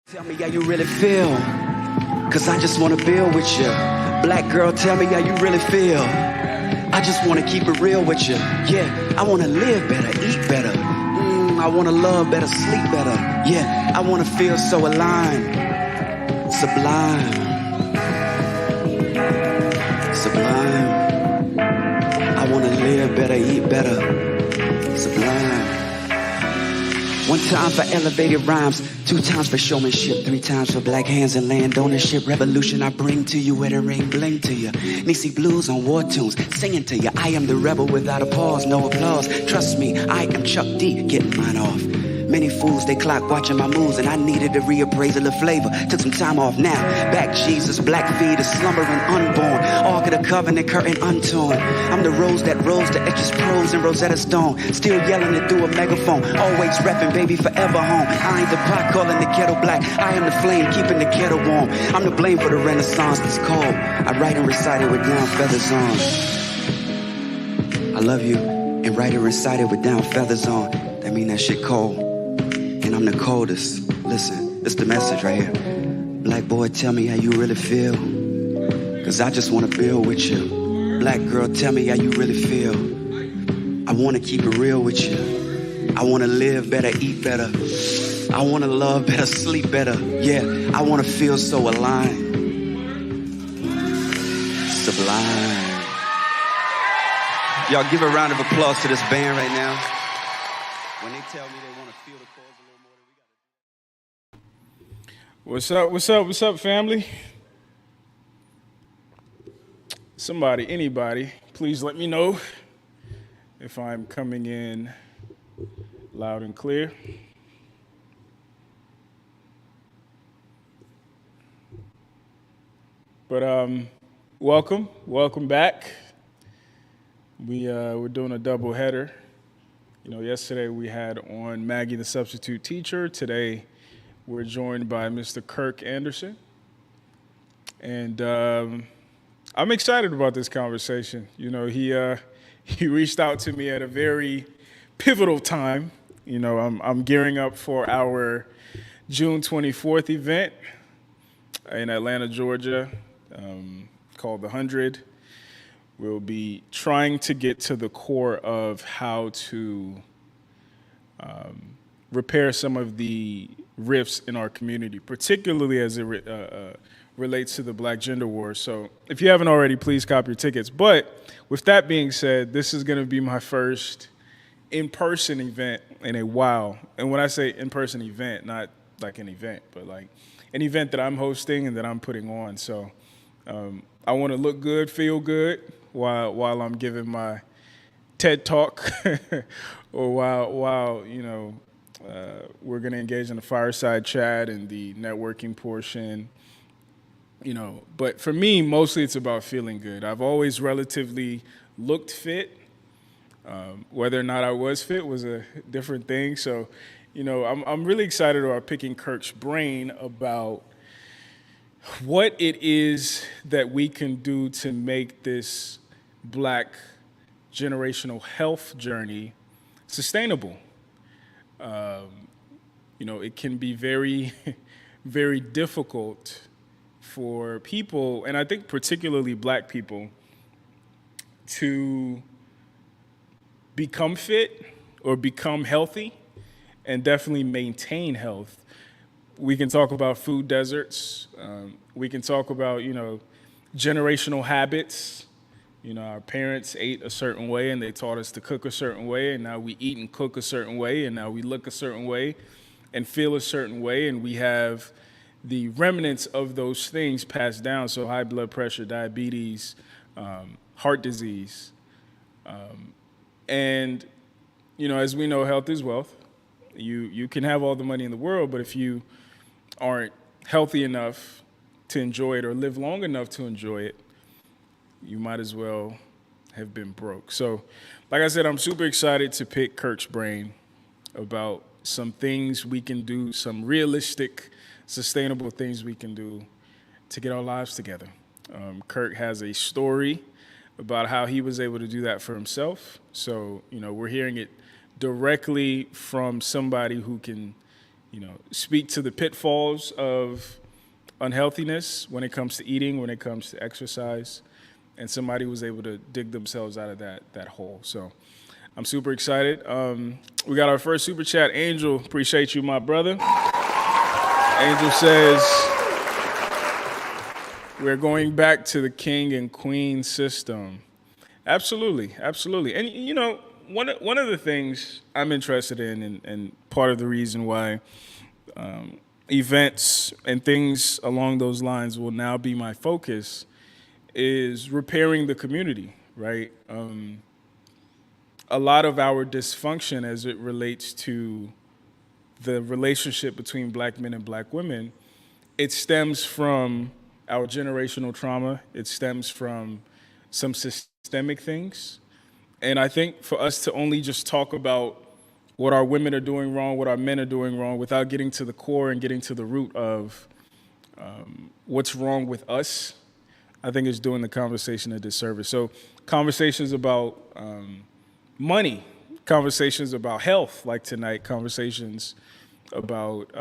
Tell me how you really feel, cause I just wanna build with you. Black girl, tell me how you really feel. I just wanna keep it real with you. Yeah, I wanna live better, eat better. I wanna love better, sleep better. Yeah, I wanna feel so aligned. Sublime. Sublime. I wanna live better, eat better. Sublime. One time for elevated rhymes, 2 times for showmanship, 3 times for black hands and land ownership. Revolution I bring to you with a ring bling to you. Nisi blues on war tunes, singing to you. I am the rebel without a pause, no applause. Trust me, I am Chuck D, getting mine off. Many fools, they clock watching my moves, and I needed a reappraisal of flavor. Took some time off now. Back Jesus, black fetus, slumbering unborn. Ark of the covenant, curtain untorn. I'm the rose that rose the etches prose in Rosetta Stone. Still yelling it through a megaphone. Always repping, baby, forever home. I ain't the pot calling the kettle black. I am the flame keeping the kettle warm. I'm to blame for the renaissance that's cold. I write and recite it with down feathers on. I love you, and write and recite it with down feathers on. That mean that shit cold. And I'm the coldest. Listen, it's the message right here. Black boy, tell me how you really feel, cause I just wanna build with you. Black girl, tell me how you really feel. I wanna keep it real with you. I wanna live better, eat better. I wanna love better, sleep better. Yeah, I wanna feel so aligned. Sublime. Y'all give a round of applause to this band right now. When they tell me they want to feel the chords a little more than we got. What's up, family? Somebody, anybody, please let me know if I'm coming in loud and clear. But welcome back. We're doing a double header. You know, yesterday we had on Maggie the substitute teacher. Today we're joined by Mr. Kirk Anderson. And I'm excited about this conversation. You know, he reached out to me at a very pivotal time. You know, I'm gearing up for our June 24th event in Atlanta, Georgia, called The 100. We'll be trying to get to the core of how to repair some of the rifts in our community, particularly as it relates to the Black gender war. So if you haven't already, please cop your tickets. But with that being said, this is going to be my first in-person event in a while. And when I say in-person event, not like an event, but like an event that I'm hosting and that I'm putting on. So I want to look good, feel good while I'm giving my TED talk, or while you know we're going to engage in the fireside chat and the networking portion. You know, but for me, mostly it's about feeling good. I've always relatively looked fit. Whether or not I was fit was a different thing. So, you know, I'm really excited about picking Kirk's brain about what it is that we can do to make this Black generational health journey sustainable. You know, it can be very, very difficult for people, and I think particularly Black people, to become fit or become healthy and definitely maintain health. We can talk about food deserts. We can talk about, you know, generational habits. You know, our parents ate a certain way and they taught us to cook a certain way, and now we eat and cook a certain way, and now we look a certain way and feel a certain way, and we have the remnants of those things passed down. So high blood pressure, diabetes, heart disease. And, you know, as we know, health is wealth. You can have all the money in the world, but if you aren't healthy enough to enjoy it or live long enough to enjoy it, you might as well have been broke. So, like I said, I'm super excited to pick Kirk's brain about some things we can do, some realistic, sustainable things we can do to get our lives together. Kirk has a story about how he was able to do that for himself. So, you know, we're hearing it directly from somebody who can speak to the pitfalls of unhealthiness when it comes to eating, when it comes to exercise, and somebody was able to dig themselves out of that hole. So I'm super excited. We got our first super chat. Angel, appreciate you, my brother. Angel says, we're going back to the king and queen system. Absolutely, absolutely. And one of the things I'm interested in, and part of the reason why events and things along those lines will now be my focus, is repairing the community, right? A lot of our dysfunction as it relates to the relationship between black men and black women, it stems from our generational trauma. It stems from some systemic things. And I think for us to only just talk about what our women are doing wrong, what our men are doing wrong, without getting to the core and getting to the root of what's wrong with us, I think is doing the conversation a disservice. So conversations about money, conversations about health, like tonight, conversations about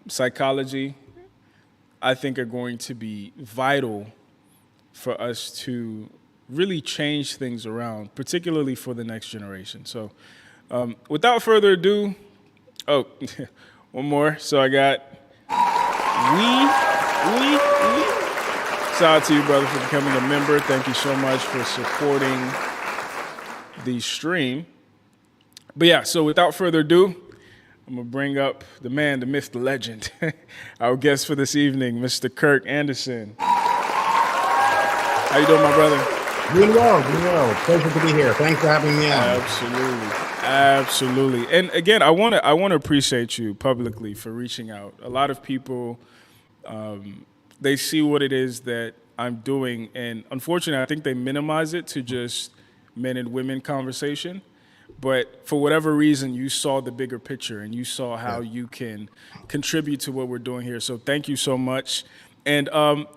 psychology, I think are going to be vital for us to really change things around, particularly for the next generation. So without further ado, one more. So I got shout out to you, brother, for becoming a member. Thank you so much for supporting the stream. But yeah, so without further ado, I'm going to bring up the man, the myth, the legend, our guest for this evening, Mr. Kirk Anderson. How you doing, my brother? Doing well. Pleasure to be here. Thanks for having me on. Absolutely. And again, I want to appreciate you publicly for reaching out. A lot of people, they see what it is that I'm doing, and unfortunately, I think they minimize it to just men and women conversation. But for whatever reason, you saw the bigger picture and you saw how you can contribute to what we're doing here. So thank you so much. And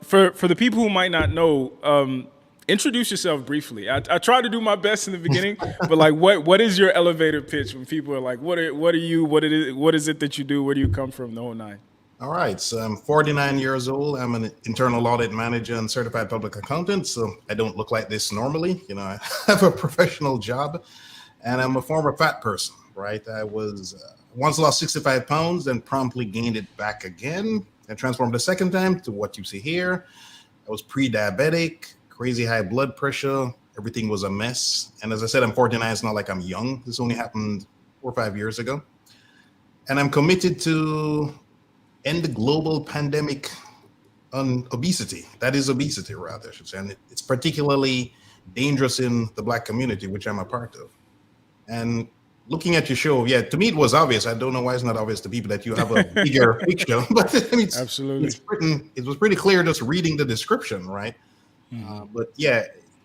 for the people who might not know, introduce yourself briefly. I try to do my best in the beginning, but like, what is your elevator pitch when people are like, what are you? What is it that you do? Where do you come from? The whole nine. All right. So I'm 49 years old. I'm an internal audit manager and certified public accountant. So I don't look like this normally. I have a professional job. And I'm a former fat person, right? I was once lost 65 pounds and promptly gained it back again and transformed the second time to what you see here. I was pre-diabetic, crazy high blood pressure. Everything was a mess. And as I said, I'm 49. It's not like I'm young. This only happened 4 or 5 years ago. And I'm committed to end the global pandemic on obesity. That is obesity, rather, I should say. And it's particularly dangerous in the Black community, which I'm a part of. And looking at your show, to me it was obvious. I don't know why it's not obvious to people that you have a bigger picture, but I mean, absolutely, it was pretty clear just reading the description, right? But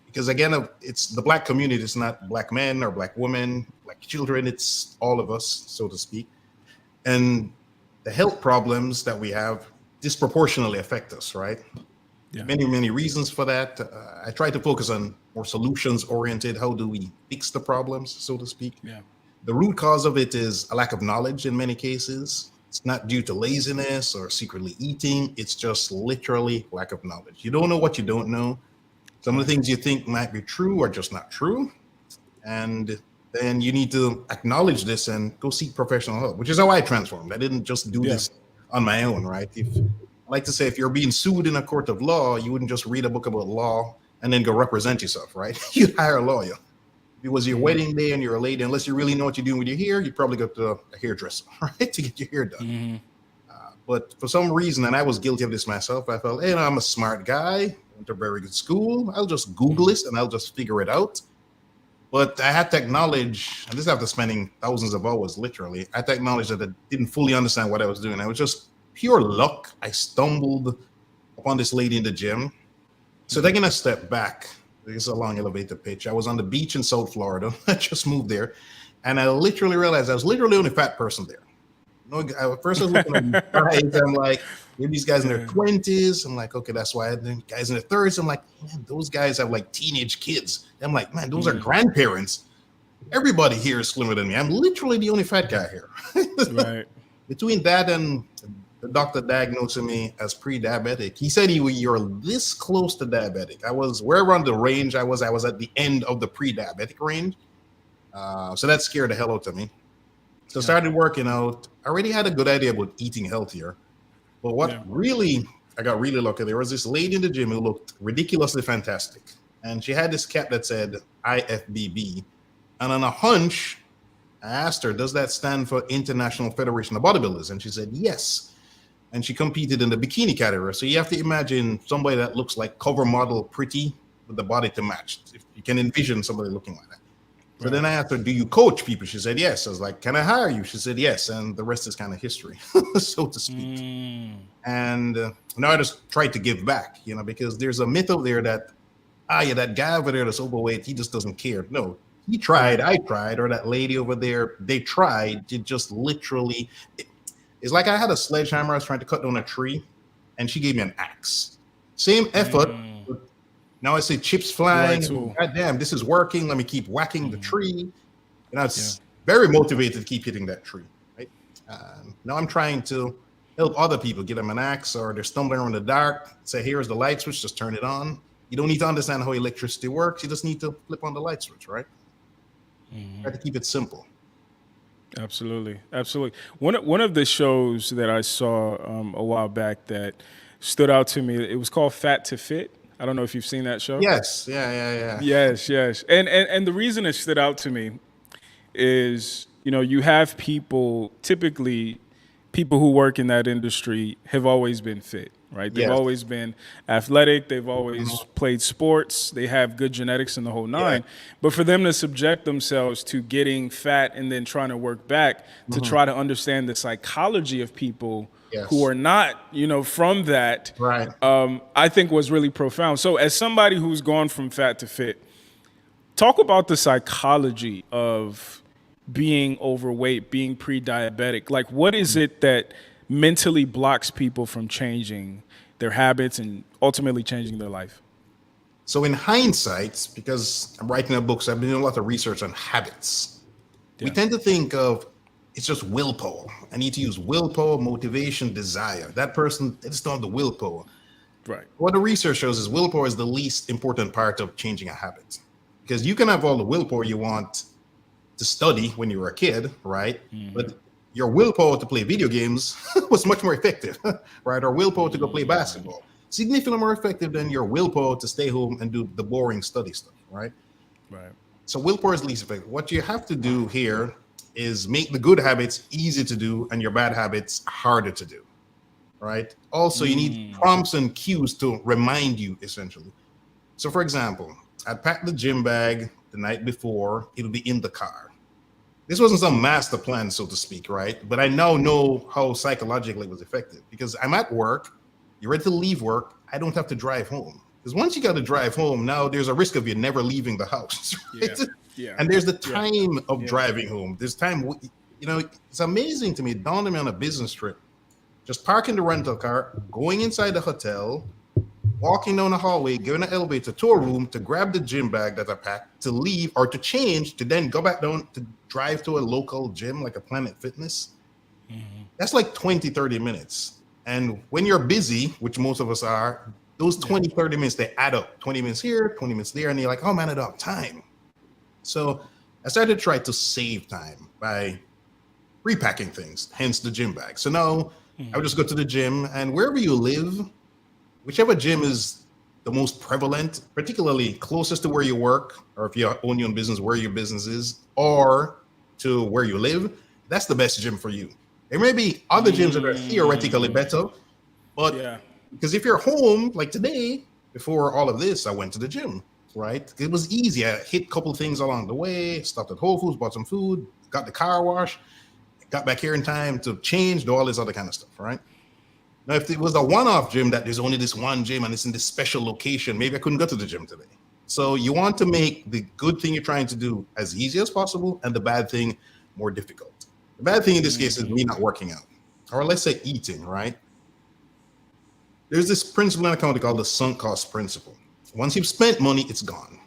because again, it's the Black community. It's not Black men or Black women, Black children. It's all of us, so to speak. And the health problems that we have disproportionately affect us, right? Yeah. Many reasons for that. I try to focus on more solutions-oriented. How do we fix the problems, so to speak? Yeah. The root cause of it is a lack of knowledge in many cases. It's not due to laziness or secretly eating. It's just literally lack of knowledge. You don't know what you don't know. Some of the things you think might be true are just not true. And then you need to acknowledge this and go seek professional help, which is how I transformed. I didn't just do this on my own, right? I like to say, if you're being sued in a court of law, you wouldn't just read a book about law and then go represent yourself, right? You'd hire a lawyer. If it was your wedding day and you're a lady, unless you really know what you're doing with your hair, you'd probably go to a hairdresser, right, to get your hair done. But for some reason, and I was guilty of this myself, I felt, hey, I'm a smart guy, went to a very good school. I'll just Google this and I'll just figure it out. But I had to acknowledge, and this after spending thousands of hours, literally, I had to acknowledge that I didn't fully understand what I was doing. I was just pure luck. I stumbled upon this lady in the gym. So taking a step back, this is a long elevator pitch. I was on the beach in South Florida. I just moved there. And I literally realized I was literally the only fat person there. First I was looking at guys. I'm like, maybe these guys in their 20s. I'm like, okay, that's why. Then guys in their 30s. I'm like, man, those guys have like teenage kids. I'm like, man, those are grandparents. Everybody here is slimmer than me. I'm literally the only fat guy here. Right. between that and the doctor diagnosing me as pre-diabetic, he said you're this close to diabetic. I was wherever on the range I was at the end of the pre-diabetic range. So that scared the hell out of me. So I started working out. I already had a good idea about eating healthier. But what really, I got really lucky. There was this lady in the gym who looked ridiculously fantastic. And she had this cap that said IFBB. And on a hunch, I asked her, does that stand for International Federation of Bodybuilders? And she said, yes. And she competed in the bikini category. So you have to imagine somebody that looks like cover model pretty with the body to match. If you can envision somebody looking like that. So then I asked her, do you coach people? She said, yes. I was like, can I hire you? She said, yes. And the rest is kind of history, so to speak. And now I just try to give back, because there's a myth out there that, that guy over there that's overweight, he just doesn't care. No, he tried, I tried, or that lady over there, they tried to just literally, it's like I had a sledgehammer, I was trying to cut down a tree, and she gave me an axe. Same effort. Now I see chips flying. God damn, this is working. Let me keep whacking the tree. And I was very motivated to keep hitting that tree. Right. Now I'm trying to help other people, get them an axe, or they're stumbling around in the dark. Say, here's the light switch. Just turn it on. You don't need to understand how electricity works. You just need to flip on the light switch, right? Try to keep it simple. Absolutely. One of the shows that I saw a while back that stood out to me, it was called Fat to Fit. I don't know if you've seen that show. Yes. Yeah. Yes. And the reason it stood out to me is, you have typically people who work in that industry have always been fit, right? They've always been athletic. They've always played sports. They have good genetics and the whole nine. Yeah. But for them to subject themselves to getting fat and then trying to work back to try to understand the psychology of people who are not, from that, right. I think was really profound. So as somebody who's gone from fat to fit, talk about the psychology of being overweight, being pre-diabetic. Like, what is it that mentally blocks people from changing their habits and ultimately changing their life? So in hindsight, because I'm writing a book, so I've been doing a lot of research on habits. We tend to think of it's just willpower. I need to use willpower, motivation, desire. That person, they just don't have the willpower. Right. What the research shows is willpower is the least important part of changing a habit. Because you can have all the willpower you want to study when you were a kid, right? But your willpower to play video games was much more effective, right? Or willpower to go play basketball. Significantly more effective than your willpower to stay home and do the boring study stuff, right? Right. So willpower is least effective. What you have to do here is make the good habits easy to do and your bad habits harder to do, right? Also, you need prompts and cues to remind you, essentially. So, for example, I'd pack the gym bag the night before. It'll be in the car. This wasn't some master plan, so to speak, right? But I now know how psychologically it was effective because I'm at work. You're ready to leave work. I don't have to drive home. Because once you got to drive home, now there's a risk of you never leaving the house, right? Yeah. And there's the time of driving home. There's time, it's amazing to me. It dawned on me on a business trip, just parking the rental car, going inside the hotel, walking down the hallway, going an elevator to a room to grab the gym bag that I packed, to leave or to change, to then go back down to drive to a local gym like a Planet Fitness. That's like 20, 30 minutes. And when you're busy, which most of us are, those 20, 30 minutes, they add up. 20 minutes here, 20 minutes there. And you're like, oh man, I don't have time. So I started to try to save time by repacking things, hence the gym bag. So now I would just go to the gym, and wherever you live, whichever gym is the most prevalent, particularly closest to where you work, or if you own your own business, where your business is, or to where you live, that's the best gym for you. There may be other gyms that are theoretically better, but because if you're home, like today, before all of this, I went to the gym. Right? It was easy. I hit a couple things along the way, stopped at Whole Foods, bought some food, got the car wash, got back here in time to change, do all this other kind of stuff, right? Now, if it was a one-off gym that there's only this one gym and it's in this special location, maybe I couldn't go to the gym today. So you want to make the good thing you're trying to do as easy as possible and the bad thing more difficult. The bad thing in this case is me not working out, or let's say eating, right? There's this principle in accounting called the sunk cost principle. Once you've spent money, it's gone.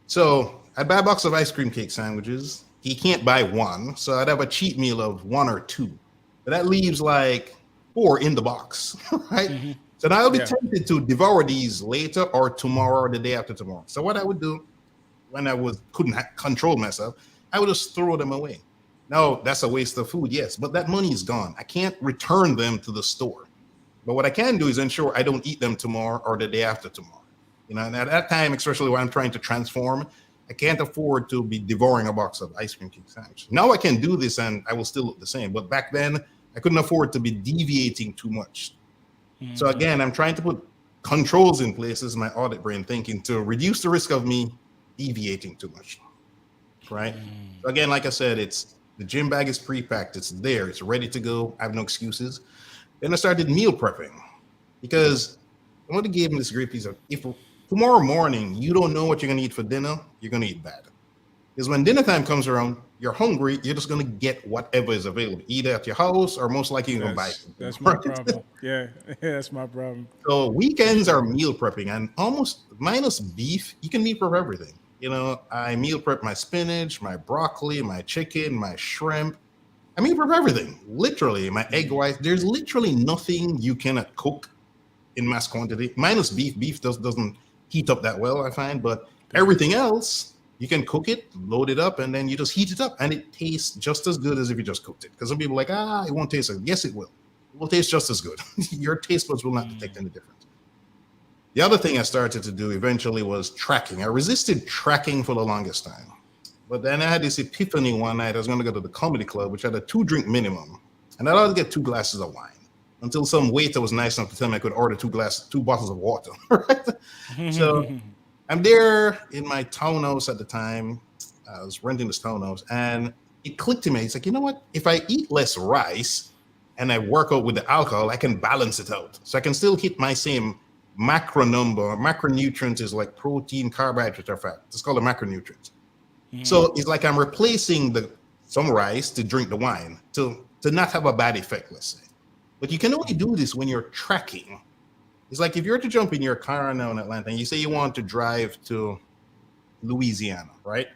So I'd buy a box of ice cream cake sandwiches. You can't buy one. So I'd have a cheat meal of one or two. But that leaves like 4 in the box, right? Mm-hmm. So now I'll be Yeah. tempted to devour these later or tomorrow or the day after tomorrow. So what I would do when I couldn't control myself, I would just throw them away. No, that's a waste of food, yes, but that money is gone. I can't return them to the store. But what I can do is ensure I don't eat them tomorrow or the day after tomorrow. You know, and at that time, especially when I'm trying to transform, I can't afford to be devouring a box of ice cream cake sandwich. Now I can do this and I will still look the same. But back then, I couldn't afford to be deviating too much. So again, I'm trying to put controls in place as my audit brain thinking to reduce the risk of me deviating too much. Right. So again, like I said, it's the gym bag is pre-packed. It's there. It's ready to go. I have no excuses. Then I started meal prepping because somebody gave me this great piece of, if tomorrow morning you don't know what you're going to eat for dinner, you're going to eat bad. Because when dinner time comes around, you're hungry, you're just going to get whatever is available, either at your house or most likely you're going to buy it. That's my problem. Yeah, that's my problem. So weekends are meal prepping, and almost minus beef, you can meal prep everything. You know, I meal prep my spinach, my broccoli, my chicken, my shrimp. I meal prep everything, literally. My egg whites. There's literally nothing you cannot cook in mass quantity. Minus beef. Beef doesn't heat up that well, I find. But everything else, you can cook it, load it up, and then you just heat it up, and it tastes just as good as if you just cooked it. Because some people are like, it won't taste as good. Yes, it will. It will taste just as good. Your taste buds will not detect any difference. The other thing I started to do eventually was tracking. I resisted tracking for the longest time. But then I had this epiphany one night. I was going to go to the comedy club, which had a 2-drink minimum. And I allowed to get 2 glasses of wine until some waiter was nice enough to tell me I could order 2 bottles of water. Right? So I'm there in my townhouse at the time. I was renting this townhouse. And it clicked to me. It's like, you know what? If I eat less rice and I work out with the alcohol, I can balance it out. So I can still hit my same macro number. Macronutrients is like protein, carbohydrates, or fat. It's called a macronutrient. So it's like I'm replacing some rice to drink the wine to not have a bad effect, let's say. But you can only do this when you're tracking. It's like if you're to jump in your car now in Atlanta and you say you want to drive to Louisiana, right?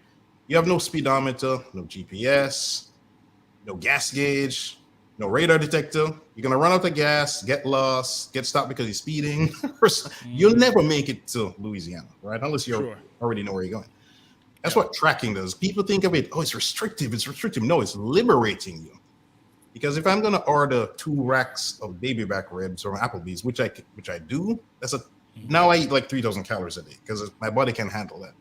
You have no speedometer, no GPS, no gas gauge, no radar detector. You're going to run out of gas, get lost, get stopped because you're speeding. You'll never make it to Louisiana, right? Unless you already know where you're going. That's what tracking does. People think of it, it's restrictive. It's restrictive. No, it's liberating you. Because if I'm going to order 2 racks of baby back ribs from Applebee's, which I do, now I eat like 3,000 calories a day because my body can handle that.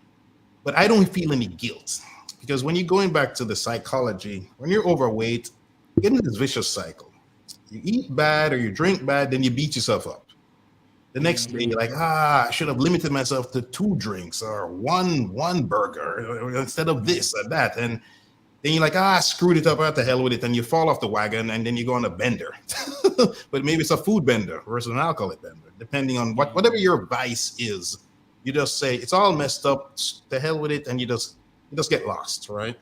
But I don't feel any guilt because when you're going back to the psychology, when you're overweight, you get into this vicious cycle. You eat bad or you drink bad, then you beat yourself up. The next day, you're like, I should have limited myself to 2 drinks or one burger instead of this or that. And then you're like, I screwed it up, out the hell with it. And you fall off the wagon and then you go on a bender. But maybe it's a food bender versus an alcoholic bender, depending on whatever your vice is. You just say, it's all messed up, the hell with it. And you just get lost, right?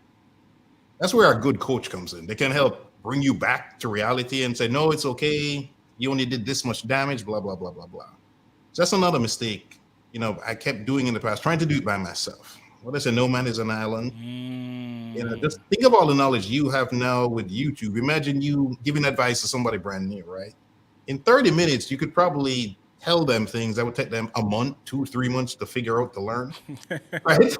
That's where a good coach comes in. They can help bring you back to reality and say, no, it's okay. You only did this much damage, blah, blah, blah, blah, blah. So that's another mistake, I kept doing in the past, trying to do it by myself. What I say, no man is an island. Just think of all the knowledge you have now with YouTube. Imagine you giving advice to somebody brand new, right? In 30 minutes, you could probably tell them things that would take them a month, 2, 3 months to figure out, to learn, right?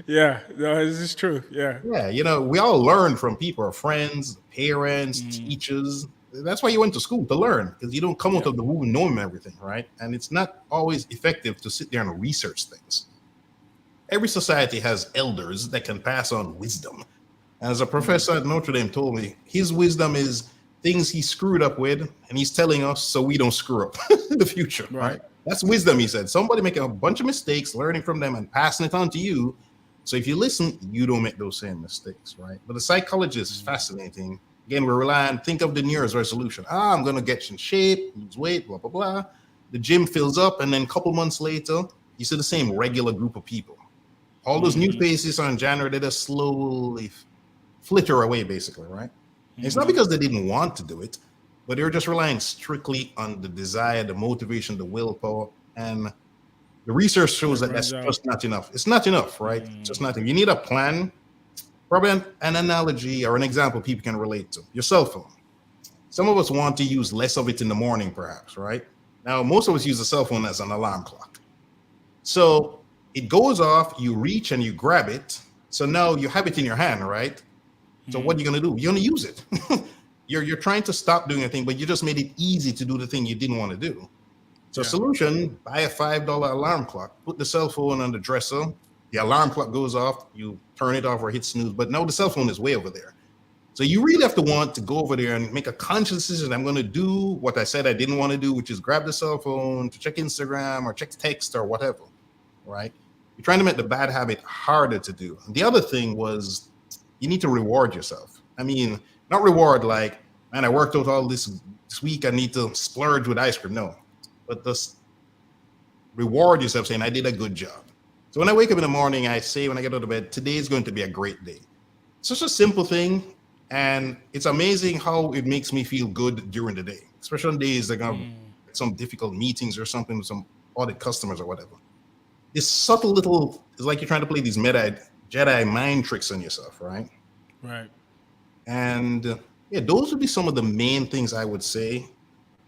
Yeah, no, this is true. Yeah. Yeah, we all learn from people, our friends, parents, teachers. That's why you went to school, to learn, because you don't come out of the womb knowing everything, right? And it's not always effective to sit there and research things. Every society has elders that can pass on wisdom. As a professor at Notre Dame told me, his wisdom is things he screwed up with, and he's telling us so we don't screw up in the future, right? That's wisdom, he said. Somebody making a bunch of mistakes, learning from them, and passing it on to you. So if you listen, you don't make those same mistakes, right? But the psychology is fascinating. Again, we're relying, think of the New Year's resolution. I'm going to get in shape, lose weight, blah, blah, blah. The gym fills up, and then a couple months later, you see the same regular group of people. All those new faces on January, they just slowly flitter away, basically, right? It's not because they didn't want to do it, but they're just relying strictly on the desire, the motivation, the willpower, and the research shows that that's just not enough. It's not enough, right? It's just not enough. You need a plan. Probably an analogy or an example people can relate to. Your cell phone. Some of us want to use less of it in the morning, perhaps, right? Now, most of us use a cell phone as an alarm clock. So it goes off, you reach and you grab it. So now you have it in your hand, right? So what are you going to do? You're going to use it. You're trying to stop doing a thing, but you just made it easy to do the thing you didn't want to do. So solution, buy a $5 alarm clock, put the cell phone on the dresser. The alarm clock goes off, you turn it off or hit snooze, but now the cell phone is way over there. So you really have to want to go over there and make a conscious decision. I'm going to do what I said I didn't want to do, which is grab the cell phone to check Instagram or check text or whatever, right? You're trying to make the bad habit harder to do. And the other thing was you need to reward yourself. I mean, not reward like, man, I worked out all this week, I need to splurge with ice cream. No, but just reward yourself saying, I did a good job. So when I wake up in the morning, I say when I get out of bed, today is going to be a great day. It's such a simple thing. And it's amazing how it makes me feel good during the day, especially on days like I have some difficult meetings or something with some audit customers or whatever. This subtle little, it's like you're trying to play these Jedi mind tricks on yourself, right? Right. And yeah, those would be some of the main things I would say.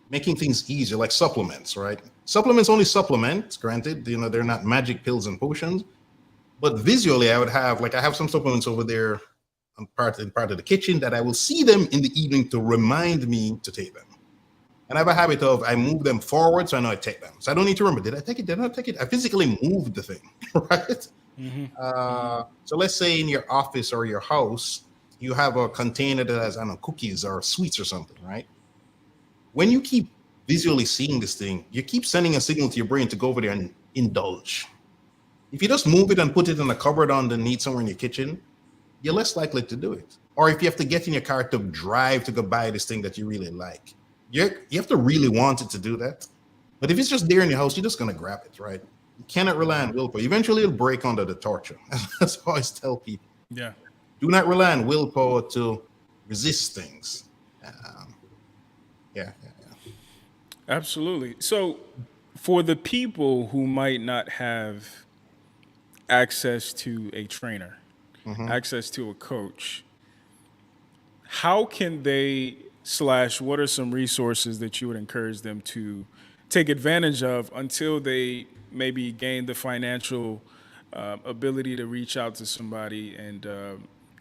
Making things easier, like supplements, right? Supplements only supplement, granted, they're not magic pills and potions. But visually, I would have, like I have some supplements over there in part of the kitchen that I will see them in the evening to remind me to take them. And I have a habit of I move them forward so I know I take them. So I don't need to remember, did I take it? Did I not take it? I physically moved the thing, right? So let's say in your office or your house, you have a container that has, I don't know, cookies or sweets or something, right? When you keep visually seeing this thing, you keep sending a signal to your brain to go over there and indulge. If you just move it and put it in a cupboard underneath somewhere in your kitchen, you're less likely to do it. Or if you have to get in your car to drive to go buy this thing that you really like, you have to really want it to do that. But if it's just there in your house, you're just going to grab it, right? You cannot rely on willpower. Eventually, it'll break under the torture. That's how I always tell people. Yeah. Do not rely on willpower to resist things. Yeah. Absolutely. So for the people who might not have access to a trainer, access to a coach, how can they what are some resources that you would encourage them to take advantage of until they maybe gain the financial ability to reach out to somebody and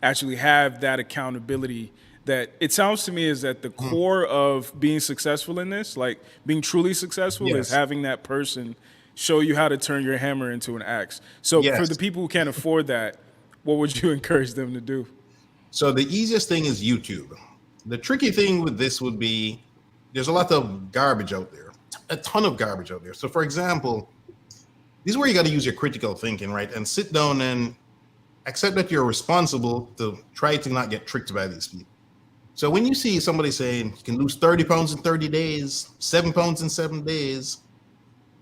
actually have that accountability? That it sounds to me is that the core of being successful in this, like being truly successful, is having that person show you how to turn your hammer into an axe. So for the people who can't afford that, what would you encourage them to do? So the easiest thing is YouTube. The tricky thing with this would be there's a lot of garbage out there, a ton of garbage out there. So for example, this is where you got to use your critical thinking, right? And sit down and accept that you're responsible to try to not get tricked by these people. So when you see somebody saying you can lose 30 pounds in 30 days, 7 pounds in 7 days,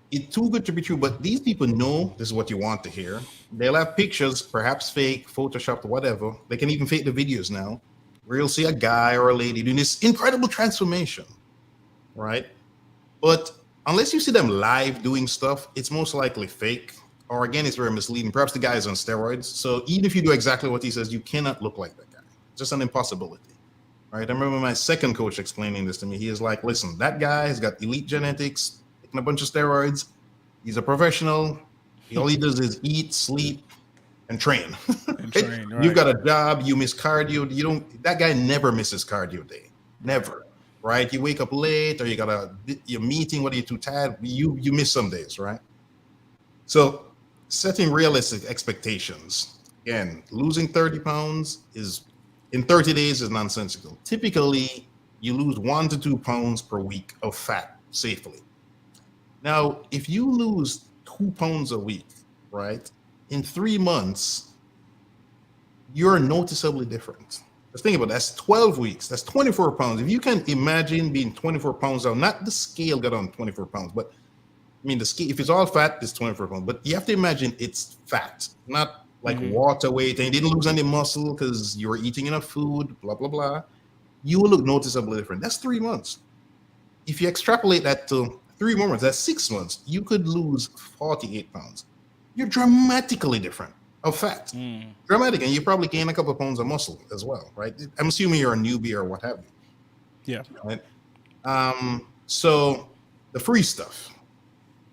it's too good to be true. But these people know this is what you want to hear. They'll have pictures, perhaps fake, photoshopped, whatever. They can even fake the videos now, where you'll see a guy or a lady doing this incredible transformation, right? But unless you see them live doing stuff, it's most likely fake. Or again, it's very misleading. Perhaps the guy is on steroids. So even if you do exactly what he says, you cannot look like that guy. It's just an impossibility. Right. I remember my second coach explaining this to me. He is like, listen, that guy has got elite genetics, taking a bunch of steroids. He's a professional. All he does is eat, sleep, and train. Right? You've got a job, you miss cardio. That guy never misses cardio day. Never. Right? You wake up late or you're meeting, whether you're too tired, you miss some days, right? So setting realistic expectations. Again, losing 30 pounds in 30 days is nonsensical. Typically, you lose 1 to 2 pounds per week of fat safely. Now, if you lose 2 pounds a week, right, in 3 months, you're noticeably different. Just think about that. That's 12 weeks. That's 24 pounds. If you can imagine being 24 pounds down, not the scale got on 24 pounds, but I mean, the scale, if it's all fat, it's 24 pounds. But you have to imagine it's fat, not like water weight, and you didn't lose any muscle because you were eating enough food, blah, blah, blah. You will look noticeably different. That's 3 months. If you extrapolate that to 3 more months, that's 6 months, you could lose 48 pounds. You're dramatically different of fat. Dramatic. And you probably gain a couple of pounds of muscle as well, right? I'm assuming you're a newbie or what have you. Yeah. Right? So the free stuff,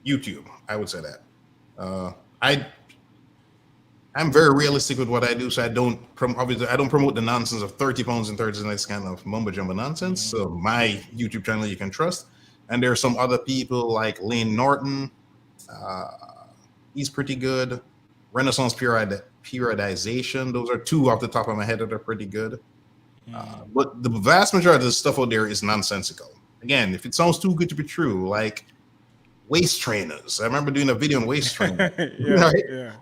YouTube, I would say that. I I'm very realistic with what I do, so obviously I don't promote the nonsense of 30 pounds and 30 minutes kind of mumbo jumbo nonsense. So my YouTube channel you can trust, and there are some other people like Lane Norton. Uh, he's pretty good. Renaissance Periodization. Those are two off the top of my head that are pretty good. But the vast majority of the stuff out there is nonsensical. Again, if it sounds too good to be true, like waist trainers. I remember doing a video on waist trainers. Yeah, Right? yeah.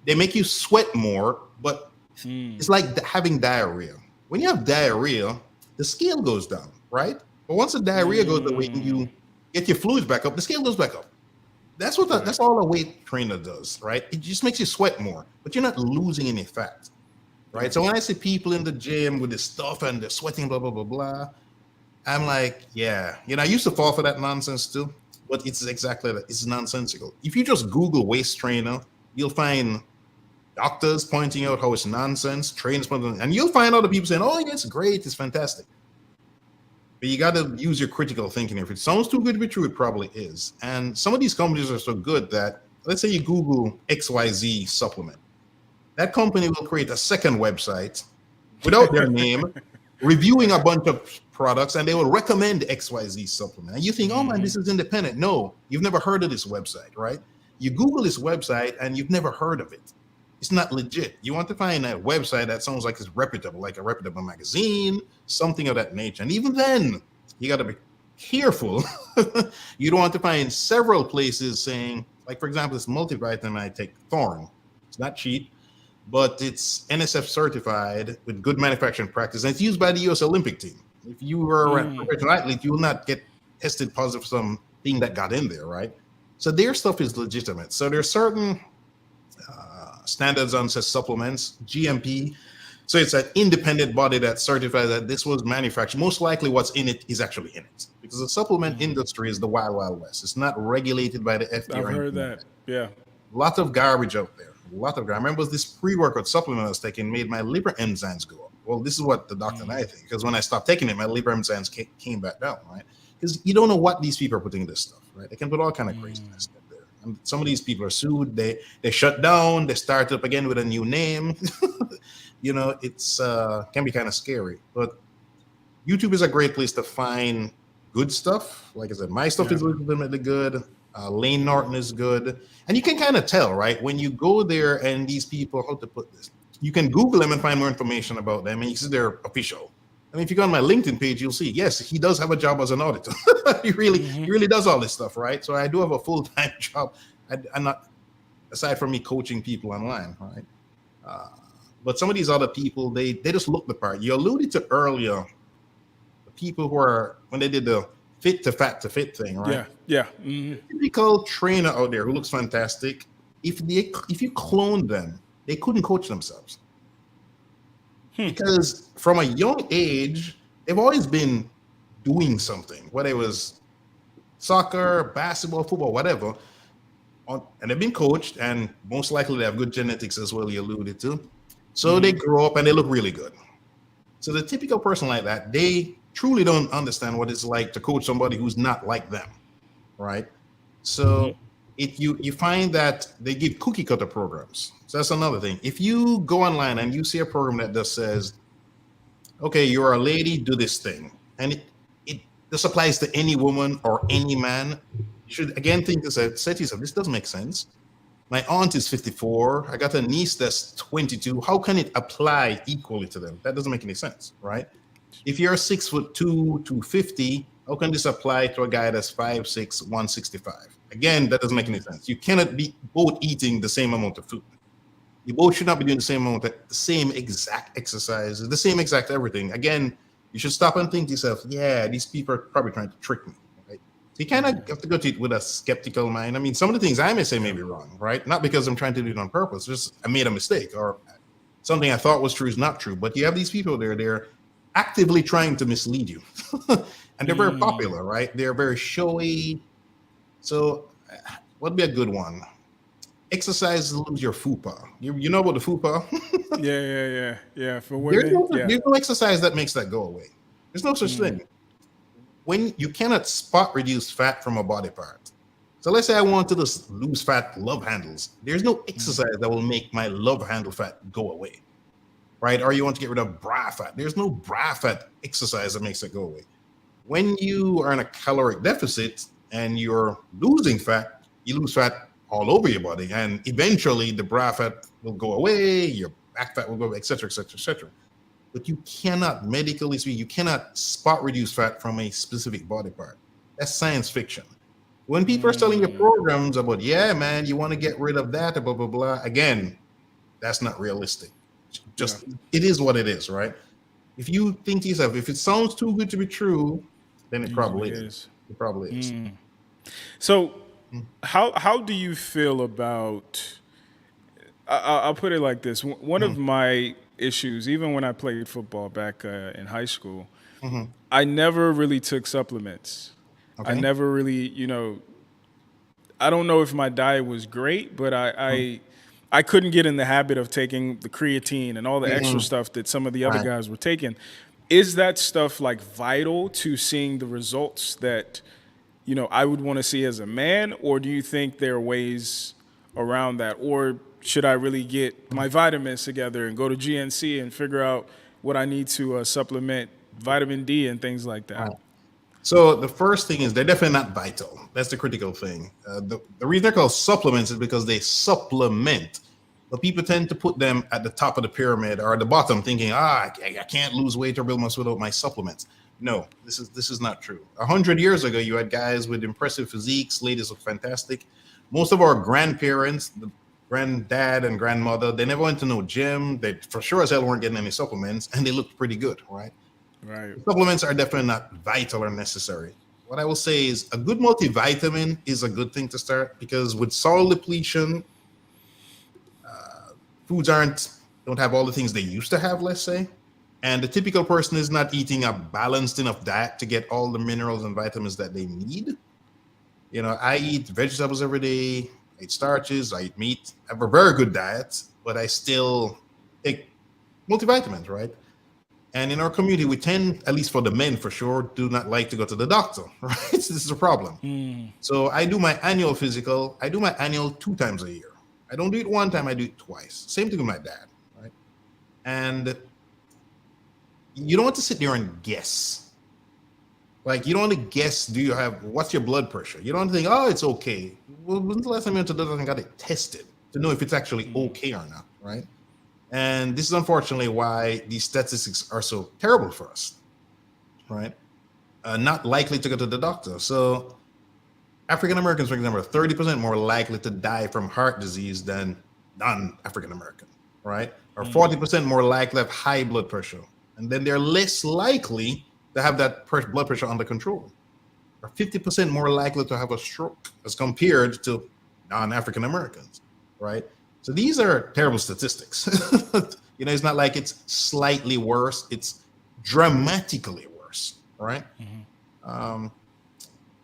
They make you sweat more, but it's like having diarrhea. When you have diarrhea, the scale goes down, right? But once the diarrhea goes away and you get your fluids back up, the scale goes back up. That's what that's all a weight trainer does, right? It just makes you sweat more, but you're not losing any fat, right? So when I see people in the gym with this stuff and they're sweating, blah blah blah blah, I'm like, yeah, I used to fall for that nonsense too, but it's exactly that. It's nonsensical. If you just Google waist trainer, you'll find doctors pointing out how it's nonsense, trainers pointing, and you'll find other people saying, "Oh, yeah, it's great, it's fantastic." But you got to use your critical thinking. If it sounds too good to be true, it probably is. And some of these companies are so good that, let's say you Google XYZ supplement, that company will create a second website without their name, reviewing a bunch of products, and they will recommend XYZ supplement. And you think, oh man, this is independent. No, you've never heard of this website, right? You Google this website and you've never heard of it. It's not legit. You want to find a website that sounds like it's reputable, like a reputable magazine, something of that nature. And even then, you got to be careful. You don't want to find several places saying, like, for example, this multivitamin I take, Thorn. It's not cheap, but it's NSF certified with good manufacturing practice. And it's used by the U.S. Olympic team. If you were a professional athlete, you will not get tested positive for something that got in there, right? So their stuff is legitimate. So there's certain standards on supplements, GMP. So it's an independent body that certifies that this was manufactured. Most likely what's in it is actually in it. Because the supplement industry is the wild, wild west. It's not regulated by the FDA. I've heard that. Yeah. A lot of garbage out there. A lot of garbage. I remember this pre-workout supplement I was taking made my liver enzymes go up. Well, this is what the doctor and I think. Because when I stopped taking it, my liver enzymes came back down, right? Because you don't know what these people are putting in this stuff, right? They can put all kind of craziness in there. And some of these people are sued. They shut down. They start up again with a new name. It's can be kind of scary. But YouTube is a great place to find good stuff. Like I said, my stuff is legitimately good. Lane Norton is good. And you can kind of tell, right? When you go there and these people, how to put this, you can Google them and find more information about them. And you see they're official. I mean, if you go on my LinkedIn page, you'll see, yes, he does have a job as an auditor. he really does all this stuff, right? So I do have a full-time job. I'm not, aside from me coaching people online, right? But some of these other people, they just look the part. You alluded to earlier, the people who are, when they did the fit to fat to fit thing, right? Yeah. Typical trainer out there who looks fantastic. If you cloned them, they couldn't coach themselves. Because from a young age, they've always been doing something, whether it was soccer, basketball, football, whatever. And they've been coached, and most likely they have good genetics as well, you alluded to. So they grow up and they look really good. So the typical person like that, they truly don't understand what it's like to coach somebody who's not like them, right? So if you find that they give cookie cutter programs. So that's another thing. If you go online and you see a program that just says, okay, you're a lady, do this thing. And this applies to any woman or any man. You should again think this out, say to yourself, this doesn't make sense. My aunt is 54. I got a niece that's 22. How can it apply equally to them? That doesn't make any sense, right? If you're 6'2", 250, how can this apply to a guy that's 5'6", 165? Again, that doesn't make any sense. You cannot be both eating the same amount of food. You both should not be doing the same amount, the same exact exercises, the same exact everything. Again, you should stop and think to yourself, yeah, these people are probably trying to trick me, right? So you kind of have to go to it with a skeptical mind. I mean, some of the things I may say may be wrong, right? Not because I'm trying to do it on purpose, just I made a mistake or something I thought was true is not true. But you have these people there, they're actively trying to mislead you. And they're very popular, right? They're very showy. So what would be a good one? Exercise lose your fupa. You know about the fupa? Yeah. For women, There's no exercise that makes that go away. There's no such thing. when you cannot spot reduce fat from a body part. So let's say I want to just lose fat love handles. There's no exercise that will make my love handle fat go away, right? Or you want to get rid of bra fat. There's no bra fat exercise that makes it go away. When you are in a caloric deficit and you're losing fat, you lose fat all over your body, and eventually the bra fat will go away, your back fat will go away, etc., etc., etc. But you cannot, medically speaking, you cannot spot reduce fat from a specific body part. That's science fiction. When people are selling you programs about, yeah, man, you want to get rid of that, blah, blah, blah, again, that's not realistic. Just, it is what it is, right? If you think to yourself, if it sounds too good to be true, then it probably is. It probably is. So, how do you feel about? I'll put it like this: one of my issues, even when I played football back in high school, I never really took supplements. Okay. I never really, I don't know if my diet was great, but I couldn't get in the habit of taking the creatine and all the extra stuff that some of the other guys were taking. Is that stuff like vital to seeing the results that, I would want to see as a man, or do you think there are ways around that? Or should I really get my vitamins together and go to GNC and figure out what I need to supplement vitamin D and things like that? So the first thing is they're definitely not vital. That's the critical thing. The reason they're called supplements is because they supplement. But people tend to put them at the top of the pyramid or at the bottom, thinking, I can't lose weight or build muscle without my supplements. No, this is not true. 100 years ago, you had guys with impressive physiques. Ladies look fantastic. Most of our grandparents, the granddad and grandmother, they never went to no gym. They for sure as hell weren't getting any supplements, and they looked pretty good, right? Right. Supplements are definitely not vital or necessary. What I will say is a good multivitamin is a good thing to start, because with soil depletion, foods don't have all the things they used to have, let's say. And the typical person is not eating a balanced enough diet to get all the minerals and vitamins that they need. I eat vegetables every day. I eat starches. I eat meat. I have a very good diet, but I still take multivitamins, right? And in our community, we tend, at least for the men for sure, do not like to go to the doctor, right? This is a problem. So I do my annual physical. I do my annual 2 times a year. I don't do it 1 time, I do it twice. Same thing with my dad, right? And you don't want to sit there and guess. Like, you don't want to guess, what's your blood pressure? You don't want to think, oh, it's okay. Well, when's the last time you went to the doctor and got it tested to know if it's actually okay or not, right? And this is unfortunately why these statistics are so terrible for us, right? Not likely to go to the doctor. So African Americans, for example, are 30% more likely to die from heart disease than non-African American, right? Or 40% more likely to have high blood pressure. And then they're less likely to have that blood pressure under control. Or 50% more likely to have a stroke as compared to non-African Americans, right? So these are terrible statistics. It's not like it's slightly worse, it's dramatically worse, right?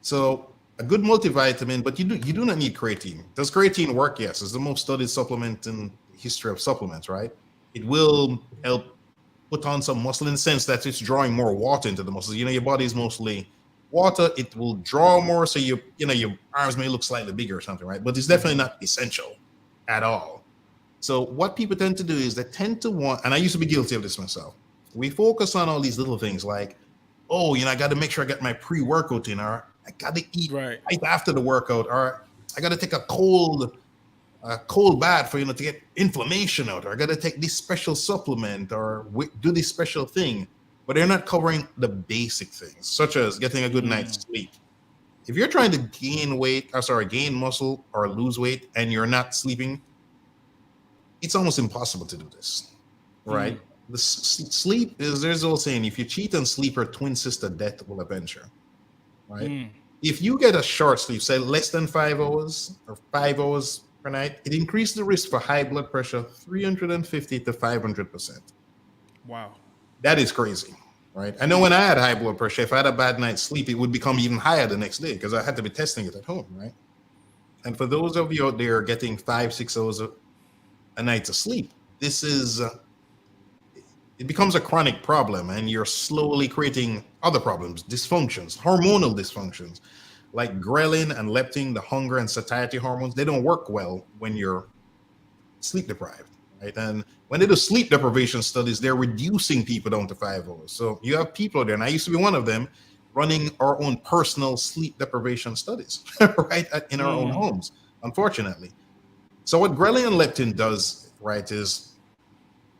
So a good multivitamin, but you do not need creatine. Does creatine work? Yes, it's the most studied supplement in the history of supplements, right? It will help put on some muscle in the sense that it's drawing more water into the muscles. Your body is mostly water. It will draw more, so your arms may look slightly bigger or something, right? But it's definitely not essential at all. So what people tend to do is they tend to want, and I used to be guilty of this myself. We focus on all these little things like, I got to make sure I get my pre-workout in, or I got to eat right after the workout, or I got to take a cold bath for to get inflammation out, or I got to take this special supplement, or do this special thing. But they're not covering the basic things, such as getting a good night's sleep. If you're trying to gain muscle or lose weight, and you're not sleeping, it's almost impossible to do this, right? The sleep is, there's old saying, if you cheat on sleep, your twin sister death will avenge you, right? If you get a short sleep, say less than 5 hours or 5 hours per night, it increases the risk for high blood pressure 350 to 500%. Wow. That is crazy, right? I know when I had high blood pressure, if I had a bad night's sleep, it would become even higher the next day because I had to be testing it at home, right? And for those of you out there getting 5-6 hours a night to sleep, this is it becomes a chronic problem, and you're slowly creating other problems, dysfunctions, hormonal dysfunctions, like ghrelin and leptin, the hunger and satiety hormones. They don't work well when you're sleep deprived, right? And when they do sleep deprivation studies, they're reducing people down to 5 hours. So you have people there, and I used to be one of them, running our own personal sleep deprivation studies, right, in our own homes, unfortunately. So what ghrelin and leptin does, right, is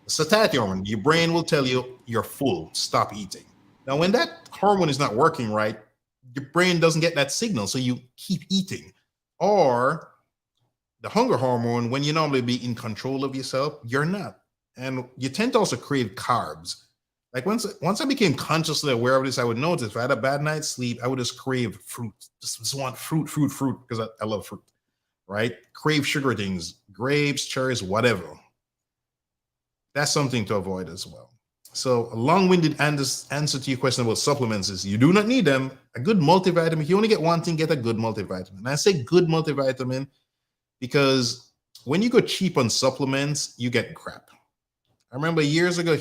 satiety hormone. Your brain will tell you you're full, stop eating. Now, when that hormone is not working right, your brain doesn't get that signal, so you keep eating. Or the hunger hormone, when you normally be in control of yourself, you're not. And you tend to also crave carbs. Like once I became consciously aware of this, I would notice if I had a bad night's sleep, I would just crave fruit. Just want fruit, because I love fruit, right? Crave sugar things, grapes, cherries, whatever. That's something to avoid as well. So a long-winded answer to your question about supplements is you do not need them. A good multivitamin, if you only get one thing, get a good multivitamin. And I say good multivitamin because when you go cheap on supplements, you get crap. I remember years ago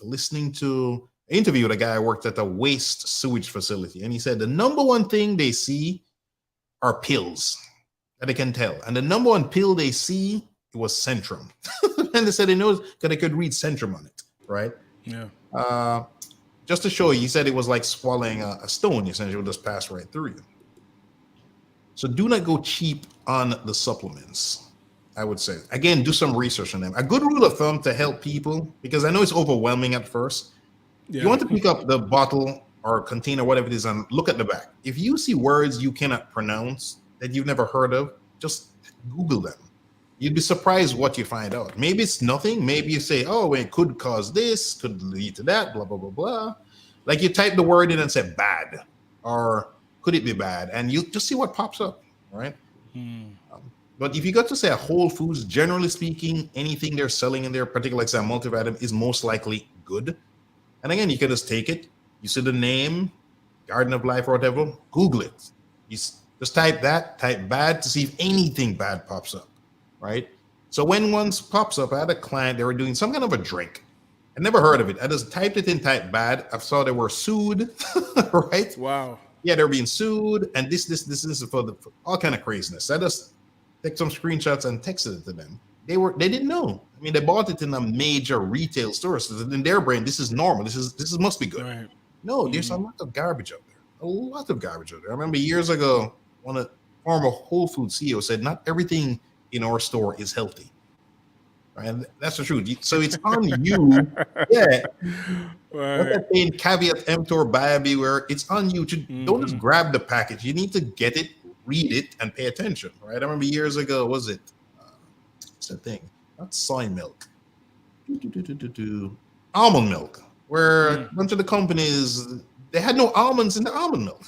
listening to an interview with a guy who worked at a waste sewage facility. And he said the number one thing they see are pills that they can tell. And the number one pill they see, it was Centrum. And they said they know because they could read Centrum on it, right? Yeah. Just to show you, he said it was like swallowing a stone, essentially, would just pass right through you. So do not go cheap on the supplements, I would say. Again, do some research on them. A good rule of thumb to help people, because I know it's overwhelming at first. Yeah. You want to pick up the bottle or container, whatever it is, and look at the back. If you see words you cannot pronounce that you've never heard of, just Google them. You'd be surprised what you find out. Maybe it's nothing. Maybe you say, oh, it could cause this, could lead to that, blah, blah, blah, blah. Like you type the word in and say bad, or could it be bad? And you just see what pops up, right? But if you got to say a Whole Foods, generally speaking, anything they're selling in their particular, like say a multivitamin, is most likely good. And again, you can just take it. You see the name, Garden of Life or whatever, Google it. You just type bad to see if anything bad pops up. Right? So when one pops up, I had a client, they were doing some kind of a drink. I never heard of it. I just typed it in, type bad. I saw they were sued, right? Wow. Yeah, they're being sued. And this is for all kind of craziness. I just took some screenshots and texted it to them. They didn't know. I mean, they bought it in a major retail store. So in their brain, this is normal. This must be good. Right. No, there's a lot of garbage out there. A lot of garbage out there. I remember years ago, one of the former Whole Foods CEO said, not everything in our store is healthy, right? And that's the truth. So it's on you. Yeah. Right. In caveat emptor buyer beware. It's on you to don't just grab the package. You need to get it, read it, and pay attention, right? I remember years ago, what's that thing? Not soy milk. Almond milk, where a bunch of the companies, they had no almonds in the almond milk.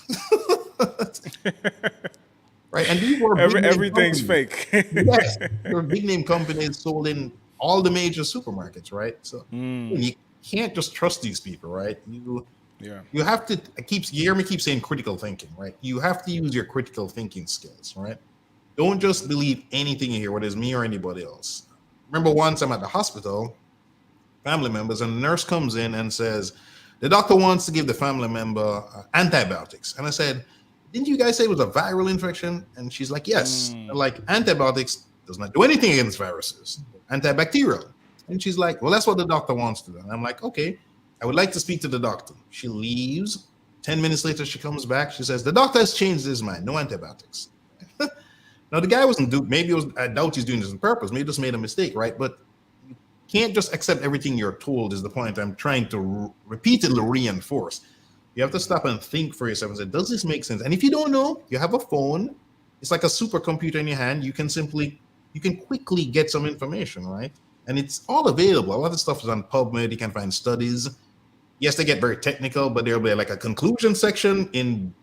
Right, and these were everything's fake. Yes, there were big name companies sold in all the major supermarkets, right? So you can't just trust these people, right? You have to. You hear me keep saying critical thinking, right? You have to use your critical thinking skills, right? Don't just believe anything you hear, whether it's me or anybody else. Remember once I'm at the hospital, family members, and the nurse comes in and says, the doctor wants to give the family member antibiotics, and I said, didn't you guys say it was a viral infection? And she's like, yes. Like antibiotics does not do anything against viruses, antibacterial. And she's like, well, that's what the doctor wants to do. And I'm like, okay, I would like to speak to the doctor. She leaves. 10 minutes later, she comes back. She says, the doctor has changed his mind. No antibiotics. Now, the guy wasn't I doubt he's doing this on purpose. Maybe he just made a mistake, right? But you can't just accept everything you're told is the point I'm trying to repeatedly reinforce. You have to stop and think for yourself and say, does this make sense? And if you don't know, you have a phone. It's like a supercomputer in your hand. You can quickly get some information, right? And it's all available. A lot of stuff is on PubMed. You can find studies. Yes, they get very technical, but there'll be like a conclusion section in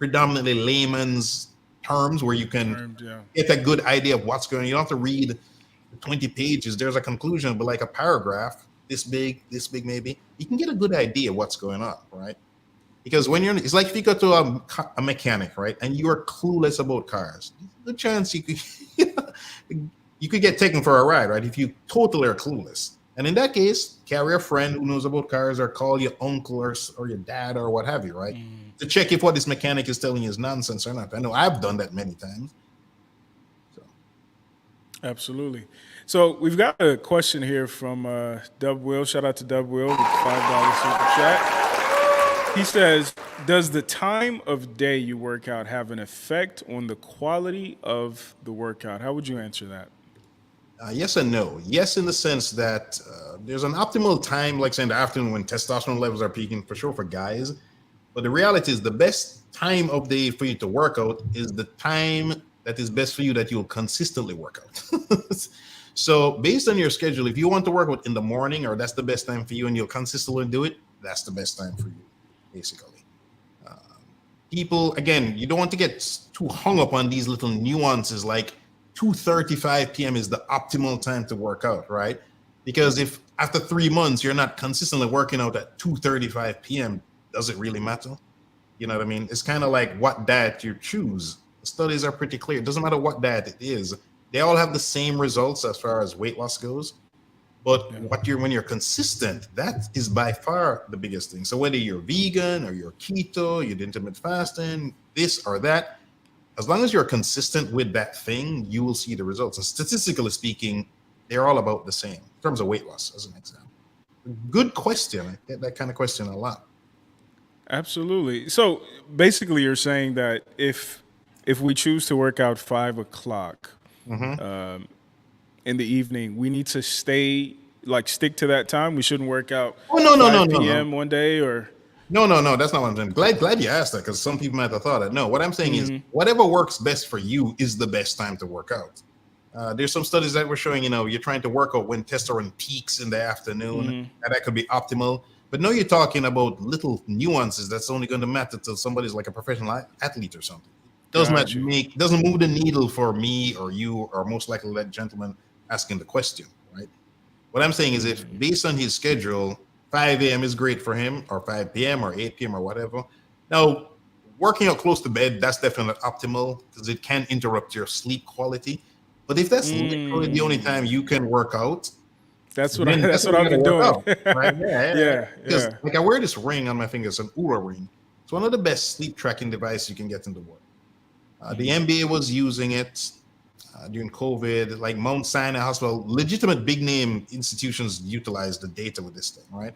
predominantly layman's terms where you can get a good idea of what's going on. You don't have to read 20 pages. There's a conclusion, but like a paragraph, this big maybe, you can get a good idea of what's going on, right? Because when it's like if you go to a mechanic, right, and you are clueless about cars, there's a chance you could get taken for a ride, right? If you totally are clueless. And in that case, carry a friend who knows about cars, or call your uncle or your dad or what have you, right? To check if what this mechanic is telling you is nonsense or not. I know I've done that many times. So Absolutely. So we've got a question here from Dub Will. Shout out to Dub Will with $5 super chat. He says, "Does the time of day you work out have an effect on the quality of the workout?" How would you answer that? yes and no. Yes, in the sense that there's an optimal time, like say in the afternoon when testosterone levels are peaking, for sure for guys. But the reality is the best time of day for you to work out is the time that is best for you that you'll consistently work out. So based on your schedule, if you want to work out in the morning, or that's the best time for you and you'll consistently do it, that's the best time for you, basically. People, again, you don't want to get too hung up on these little nuances like 2:35 p.m. is the optimal time to work out, right? Because if after 3 months you're not consistently working out at 2:35 p.m., does it really matter? You know what I mean? It's kind of like what diet you choose. The studies are pretty clear. It doesn't matter what diet it is. They all have the same results as far as weight loss goes. But when you're consistent, that is by far the biggest thing. So whether you're vegan or you're keto, you're intermittent fasting, this or that, as long as you're consistent with that thing, you will see the results. And statistically speaking, they're all about the same in terms of weight loss, as an example. Good question. I get that kind of question a lot. Absolutely. So basically, you're saying that if we choose to work out 5 o'clock in the evening, we need to stick to that time. We shouldn't work out Oh no, no, no, 5 no, p.m. no. one day or. No, that's not what I'm saying. Glad you asked that, because some people might have thought it. No, what I'm saying is whatever works best for you is the best time to work out. There's some studies that were showing, you're trying to work out when testosterone peaks in the afternoon, and that could be optimal. But no, you're talking about little nuances that's only going to matter to somebody's like a professional athlete or something. Doesn't move the needle for me or you, or most likely that gentleman asking the question, right? What I'm saying is, if based on his schedule, 5 a.m. is great for him, or 5 p.m. or 8 p.m. or whatever. Now, working out close to bed, that's definitely optimal because it can interrupt your sleep quality. But if that's literally the only time you can work out, that's what I've been doing. Out, right? Yeah. Because like I wear this ring on my finger, it's an Oura ring. It's one of the best sleep tracking devices you can get in the world. The NBA was using it during COVID, like Mount Sinai Hospital, legitimate big name institutions utilize the data with this thing, right?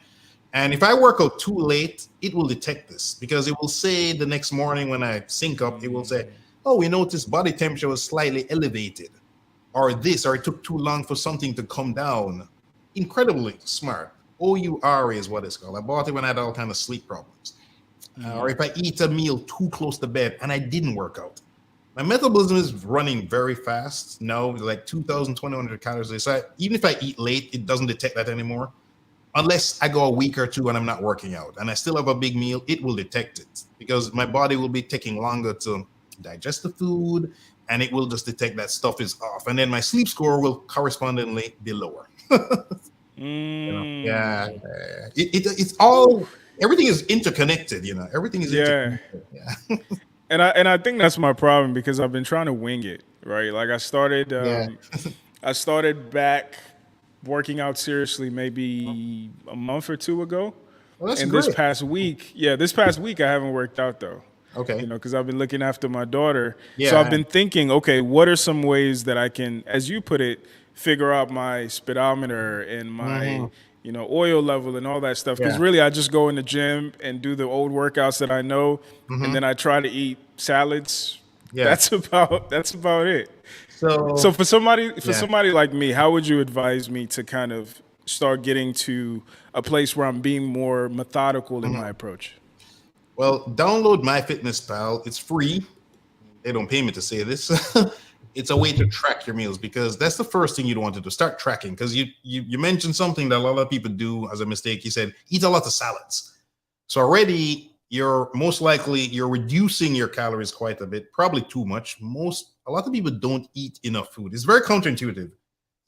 And if I work out too late, it will detect this, because it will say the next morning when I sync up, it will say, "Oh, we noticed body temperature was slightly elevated," or this, or it took too long for something to come down. Incredibly smart. OURA is what it's called. I bought it when I had all kind of sleep problems. Or if I eat a meal too close to bed and I didn't work out. My metabolism is running very fast now, like 2,000, 2,100 calories a day. So even if I eat late, it doesn't detect that anymore. Unless I go a week or two and I'm not working out and I still have a big meal, it will detect it, because my body will be taking longer to digest the food, and it will just detect that stuff is off. And then my sleep score will correspondingly be lower. It's all, everything is interconnected, everything is interconnected. Yeah. And I think that's my problem, because I've been trying to wing it, right? Like I started back working out seriously maybe a month or two ago. Well, that's and great. this past week I haven't worked out though. Okay. Because I've been looking after my daughter. Yeah. So I've been thinking, okay, what are some ways that I can, as you put it, figure out my speedometer and my oil level and all that stuff. Because really, I just go in the gym and do the old workouts that I know, and then I try to eat salads. Yeah. That's about it. So for somebody like me, how would you advise me to kind of start getting to a place where I'm being more methodical in my approach? Well, download MyFitnessPal. It's free. They don't pay me to say this. It's a way to track your meals, because that's the first thing you'd want to do. Start tracking, because you mentioned something that a lot of people do as a mistake. You said eat a lot of salads. So already you're reducing your calories quite a bit, probably too much. A lot of people don't eat enough food. It's very counterintuitive.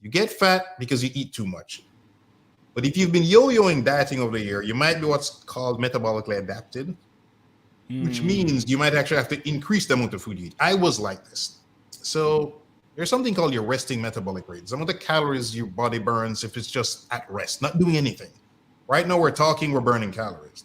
You get fat because you eat too much. But if you've been yo-yoing dieting over the year, you might be what's called metabolically adapted, which means you might actually have to increase the amount of food you eat. I was like this. So there's something called your resting metabolic rate. Some of the calories your body burns if it's just at rest, not doing anything. Right now we're talking, we're burning calories.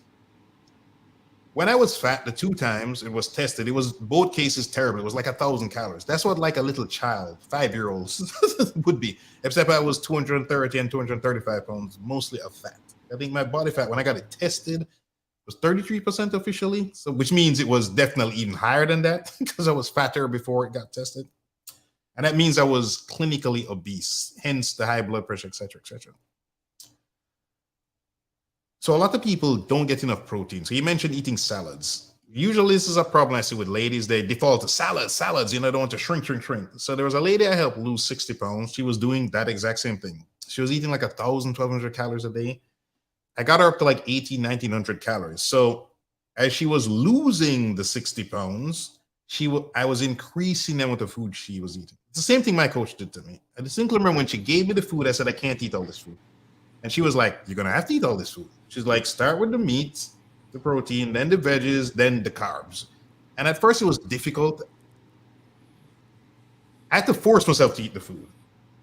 When I was fat, the 2 times it was tested, it was both cases terrible. It was like 1,000 calories. That's what like a little child, 5-year-olds would be, except I was 230 and 235 pounds, mostly of fat. I think my body fat, when I got it tested, was 33% officially. So, which means it was definitely even higher than that because I was fatter before it got tested. And that means I was clinically obese, hence the high blood pressure, etc., etc. So a lot of people don't get enough protein. So you mentioned eating salads. Usually this is a problem I see with ladies. They default to salads, they don't want to shrink. So there was a lady I helped lose 60 pounds. She was doing that exact same thing. She was eating like 1,000, 1,200 calories a day. I got her up to like 1,800, 1,900 calories. So as she was losing the 60 pounds, I was increasing the amount of food she was eating. It's the same thing my coach did to me. I distinctly remember when she gave me the food, I said, I can't eat all this food. And she was like, you're going to have to eat all this food. She's like, start with the meat, the protein, then the veggies, then the carbs. And at first it was difficult. I had to force myself to eat the food,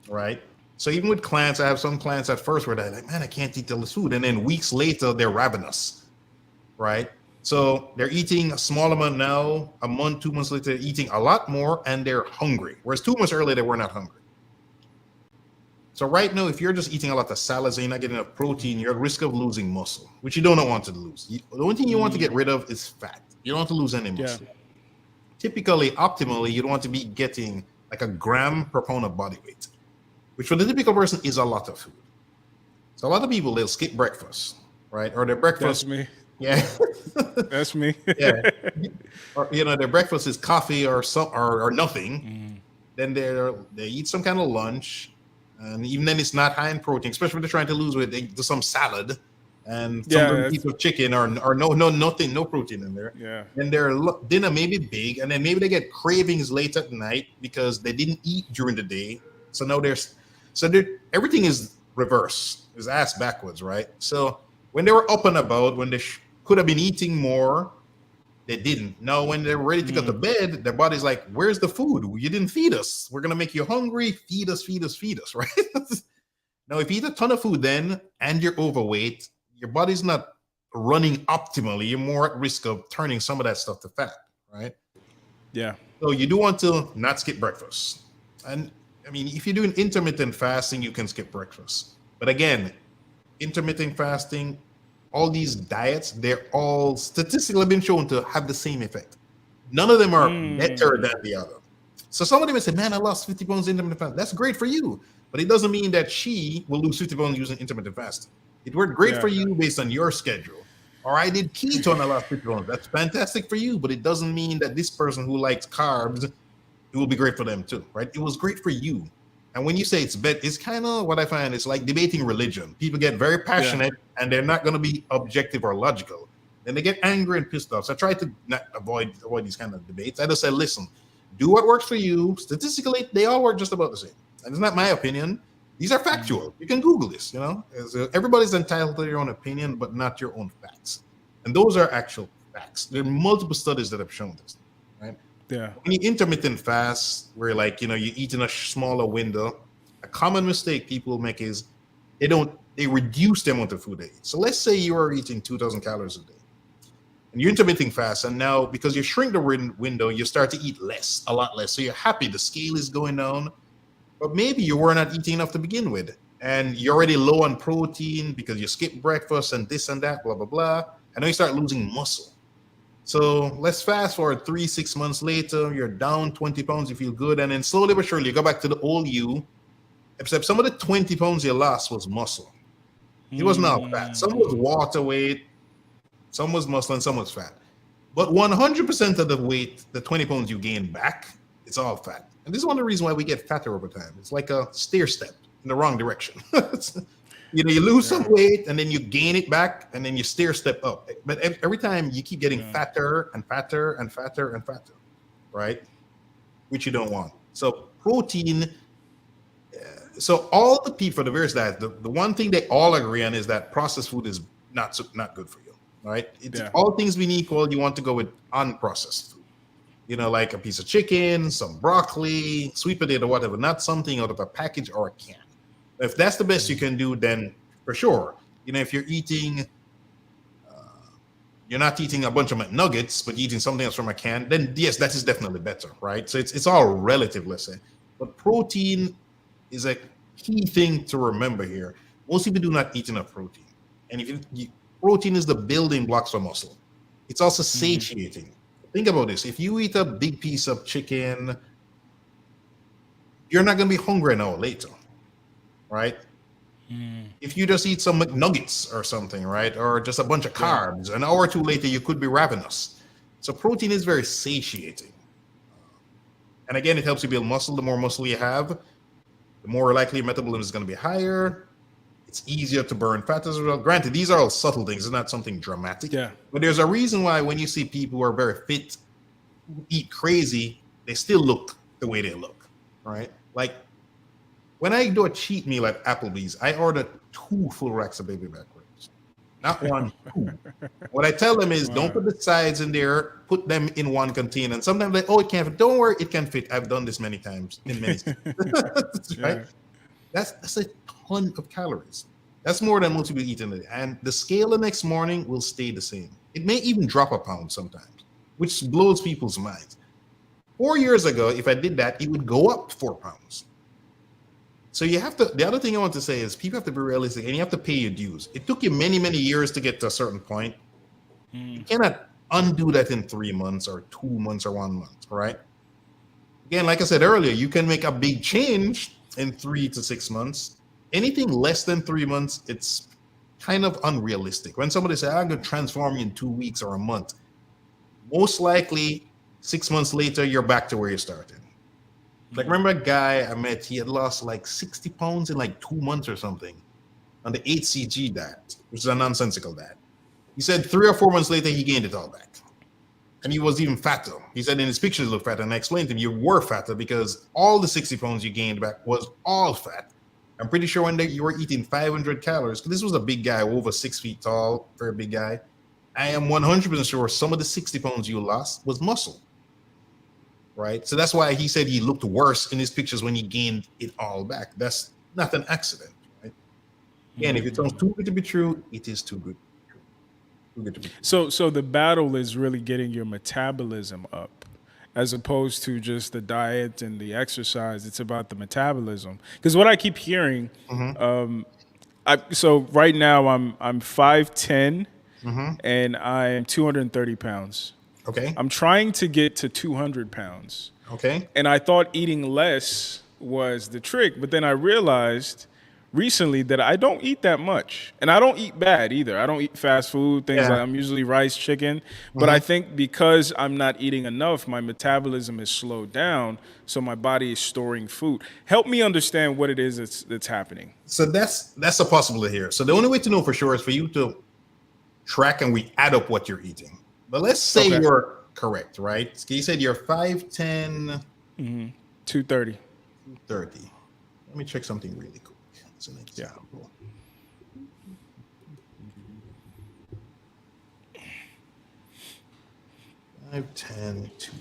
right? So even with clients, I have some clients at first where they're like, man, I can't eat all this food. And then weeks later, they're ravenous, right? So they're eating a small amount now, a month, 2 months later, eating a lot more, and they're hungry. Whereas 2 months earlier, they were not hungry. So right now, if you're just eating a lot of salads and you're not getting enough protein, you're at risk of losing muscle, which you don't want to lose. The only thing you want to get rid of is fat. You don't want to lose any muscle. Yeah. Typically, optimally, you don't want to be getting like a gram per pound of body weight, which for the typical person is a lot of food. So a lot of people, they'll skip breakfast, right? Or their breakfast. That's me. Yeah. That's me. Yeah. Or, their breakfast is coffee or nothing. Then they eat some kind of lunch. And even then, it's not high in protein, especially when they're trying to lose weight. They do some salad and some piece of chicken or nothing, no protein in there. Yeah. And their dinner may be big, and then maybe they get cravings late at night because they didn't eat during the day. So now everything is reverse, is ass backwards, right? So when they were up and about, when they could have been eating more, they didn't. Now, when they're ready to go to bed, their body's like, where's the food? You didn't feed us. We're going to make you hungry. Feed us, right? Now, if you eat a ton of food then, and you're overweight, your body's not running optimally. You're more at risk of turning some of that stuff to fat, right? Yeah. So you do want to not skip breakfast. And I mean, if you're doing intermittent fasting, you can skip breakfast. But again, intermittent fasting, all these diets, they're all statistically been shown to have the same effect. None of them are better than the other. So somebody may say, man, I lost 50 pounds intermittent fasting. That's great for you. But it doesn't mean that she will lose 50 pounds using intermittent fasting. It worked great for you based on your schedule. Or I did keto and I lost 50 pounds. That's fantastic for you. But it doesn't mean that this person who likes carbs, it will be great for them too, right? It was great for you. And when you say it's kind of what I find, it's like debating religion. People get very passionate and they're not going to be objective or logical. Then they get angry and pissed off. So I try to not avoid these kind of debates. I just say, listen, do what works for you. Statistically, they all work just about the same. And it's not my opinion. These are factual. You can Google this, Everybody's entitled to their own opinion, but not your own facts. And those are actual facts. There are multiple studies that have shown this, right? Yeah. When you intermittent fast, where you eat in a smaller window, a common mistake people make is they reduce the amount of food they eat. So let's say you are eating 2,000 calories a day, and you're intermittent fast, and now because you shrink the window, you start to eat a lot less. So you're happy, the scale is going down, but maybe you were not eating enough to begin with, and you're already low on protein because you skipped breakfast and this and that, blah, blah, blah, and then you start losing muscle. So let's fast forward 3-6 months later, you're down 20 pounds, you feel good, and then slowly but surely you go back to the old you, except some of the 20 pounds you lost was muscle. It was not fat. Some was water weight, some was muscle, and some was fat. But 100% of the weight, the 20 pounds you gain back, it's all fat. And this is one of the reasons why we get fatter over time. It's like a stair step in the wrong direction. You lose some weight and then you gain it back and then you stair step up. But every time you keep getting fatter and fatter and fatter and fatter, right? Which you don't want. So protein. So all the people for the various diets, the one thing they all agree on is that processed food is not good for you, right? All things being equal, you want to go with unprocessed food. like a piece of chicken, some broccoli, sweet potato, whatever, not something out of a package or a can. If that's the best you can do, then for sure. If you're not eating a bunch of McNuggets, but eating something else from a can, then yes, that is definitely better, right? So it's all relative, let's say. But protein is a key thing to remember here. Most people do not eat enough protein. And protein is the building blocks for muscle. It's also satiating. Think about this. If you eat a big piece of chicken, you're not going to be hungry an hour later, right? If you just eat some McNuggets or something, right? Or just a bunch of carbs, an hour or two later, you could be ravenous. So protein is very satiating. And again, it helps you build muscle. The more muscle you have, the more likely your metabolism is going to be higher. It's easier to burn fat as well. Granted, these are all subtle things. It's not something dramatic. Yeah. But there's a reason why when you see people who are very fit, who eat crazy, they still look the way they look, right? Like when I do a cheat meal at Applebee's, I order 2 full racks of baby back ribs. Not 1, 2. What I tell them is don't put the sides in there, put them in one container. And sometimes they, it can't fit. Don't worry, it can fit. I've done this many times in many right? That's a ton of calories. That's more than most people eat in a day. And the scale the next morning will stay the same. It may even drop a pound sometimes, which blows people's minds. 4 years ago, if I did that, it would go up 4 pounds. So you have to, the other thing I want to say is people have to be realistic and you have to pay your dues. It took you many, many years to get to a certain point. You cannot undo that in 3 months or 2 months or 1 month, right? Again, like I said earlier, you can make a big change in 3 to 6 months. Anything less than 3 months, it's kind of unrealistic. When somebody says, I'm going to transform you in 2 weeks or a month, most likely 6 months later, you're back to where you started. Like, remember a guy I met, he had lost like 60 pounds in like 2 months or something on the HCG diet, which is a nonsensical diet. He said 3 or 4 months later, he gained it all back. And he was even fatter. He said in his pictures, look fatter. And I explained to him, you were fatter because all the 60 pounds you gained back was all fat. I'm pretty sure one day you were eating 500 calories. This was a big guy, over 6 feet tall, very big guy. I am 100% sure some of the 60 pounds you lost was muscle. Right? So that's why he said he looked worse in his pictures when he gained it all back. That's not an accident, right? Again, if it sounds too good to be true, it is too good. Too good to be true. So the battle is really getting your metabolism up, as opposed to just the diet and the exercise. It's about the metabolism. Because what I keep hearing, so right now I'm 5'10", and I'm 230 pounds. Okay. I'm trying to get to 200 pounds. Okay. And I thought eating less was the trick, but then I realized recently that I don't eat that much. And I don't eat bad either. I don't eat fast food, things like I'm usually rice, chicken. But I think because I'm not eating enough, my metabolism is slowed down, so my body is storing food. Help me understand what it is that's happening. So that's a possibility here. So the only way to know for sure is for you to track and we add up what you're eating. But let's say you're correct, right? You said you're 5'10". 230. 230. Let me check something really quick. As an example. Yeah. 5'10", 2.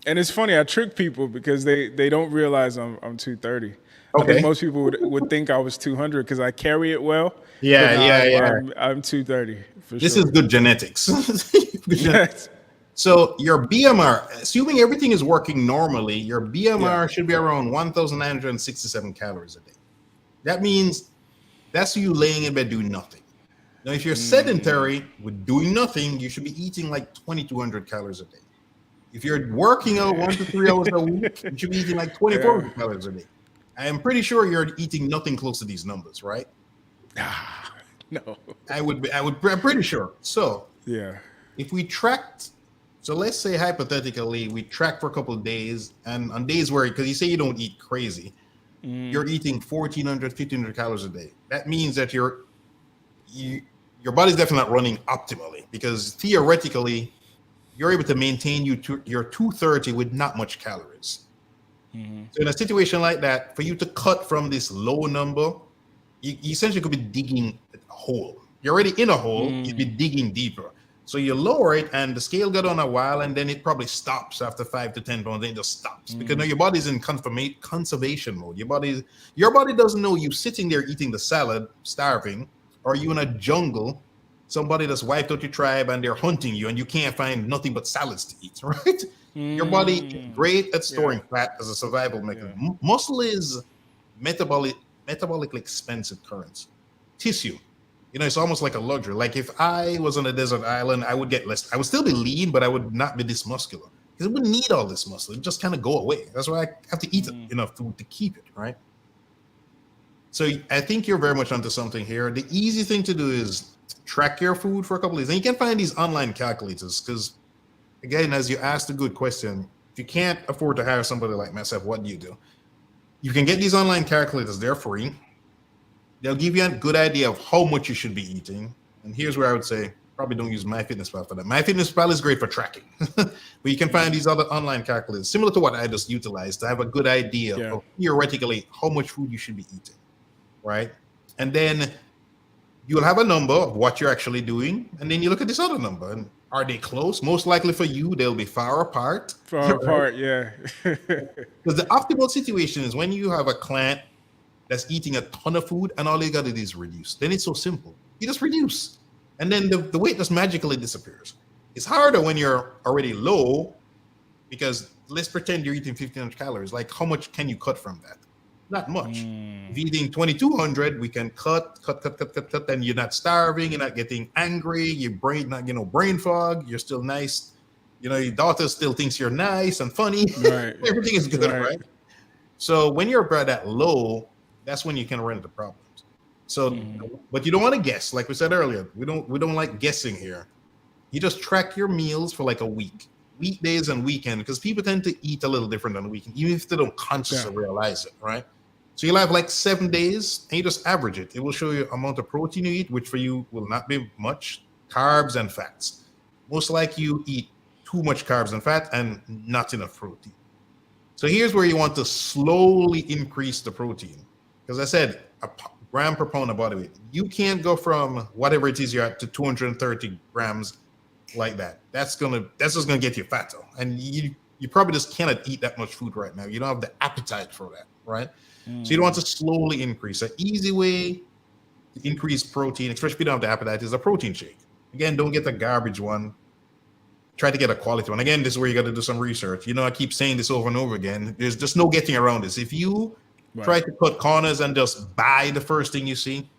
And it's funny, I trick people because they don't realize I'm 230. Okay. I think most people would think I was 200 because I carry it well. Yeah. I'm 230 for This sure. is good genetics. Good genetics. Yes. So your BMR, assuming everything is working normally, your BMR should be around 1,967 calories a day. That means that's you laying in bed doing nothing. Now, if you're sedentary with doing nothing, you should be eating like 2,200 calories a day. If you're working out 1 to 3 hours a week, you should be eating like 2,400 calories a day. I am pretty sure you're eating nothing close to these numbers, right? No. I'm pretty sure. So Yeah. if we tracked, so let's say hypothetically we track for a couple of days, and on days where, because you say you don't eat crazy, you're eating 1,400, 1,500 calories a day. That means that your body's definitely not running optimally, because theoretically you're able to maintain your 230 with not much calories. So in a situation like that, for you to cut from this low number, you essentially could be digging a hole. You're already in a hole, you'd be digging deeper. So you lower it, and the scale got on a while, and then it probably stops after 5 to 10 pounds. Then it just stops because now your body's in conservation mode. Your body doesn't know you sitting there eating the salad, starving, or you in a jungle. Somebody that's wiped out your tribe and they're hunting you, and you can't find nothing but salads to eat. Right? Your body is great at storing fat as a survival mechanism. Muscle is metabolically expensive currency. Tissue. It's almost like a luxury. Like if I was on a desert island, I would get less. I would still be lean, but I would not be this muscular because it wouldn't need all this muscle. It just kind of go away. That's why I have to eat enough food to keep it, right? So I think you're very much onto something here. The easy thing to do is track your food for a couple of days. And you can find these online calculators because, again, as you asked a good question, if you can't afford to hire somebody like myself, what do? You can get these online calculators. They're free. They'll give you a good idea of how much you should be eating. And here's where I would say, probably don't use MyFitnessPal for that. MyFitnessPal is great for tracking. But you can find these other online calculators, similar to what I just utilized, to have a good idea of theoretically how much food you should be eating, right? And then you'll have a number of what you're actually doing. And then you look at this other number. And are they close? Most likely for you, they'll be far apart. Yeah. Because the optimal situation is when you have a client that's eating a ton of food and all you got to do is reduce. Then it's so simple. You just reduce. And then the weight just magically disappears. It's harder when you're already low because let's pretend you're eating 1,500 calories. Like how much can you cut from that? Not much. If you're eating 2,200, we can cut. Then you're not starving. You're not getting angry. Your brain, not brain fog. You're still nice. Your daughter still thinks you're nice and funny. Right. Everything is good, right? So when you're that low, that's when you can run into problems. So, but you don't want to guess. Like we said earlier, we don't like guessing here. You just track your meals for like a week, weekdays and weekend, because people tend to eat a little different on the weekend, even if they don't consciously realize it, right? So you'll have like 7 days and you just average it. It will show you amount of protein you eat, which for you will not be much, carbs and fats. Most likely you eat too much carbs and fat and not enough protein. So here's where you want to slowly increase the protein. Because I said a gram per pound of body weight. You can't go from whatever it is you're at to 230 grams like that. That's just gonna get you fatter. And you probably just cannot eat that much food right now. You don't have the appetite for that, right? So you don't want to slowly increase. An easy way to increase protein, especially if you don't have the appetite, is a protein shake. Again, don't get the garbage one. Try to get a quality one. Again, this is where you got to do some research. I keep saying this over and over again. There's just no getting around this. If you try to cut corners and just buy the first thing you see,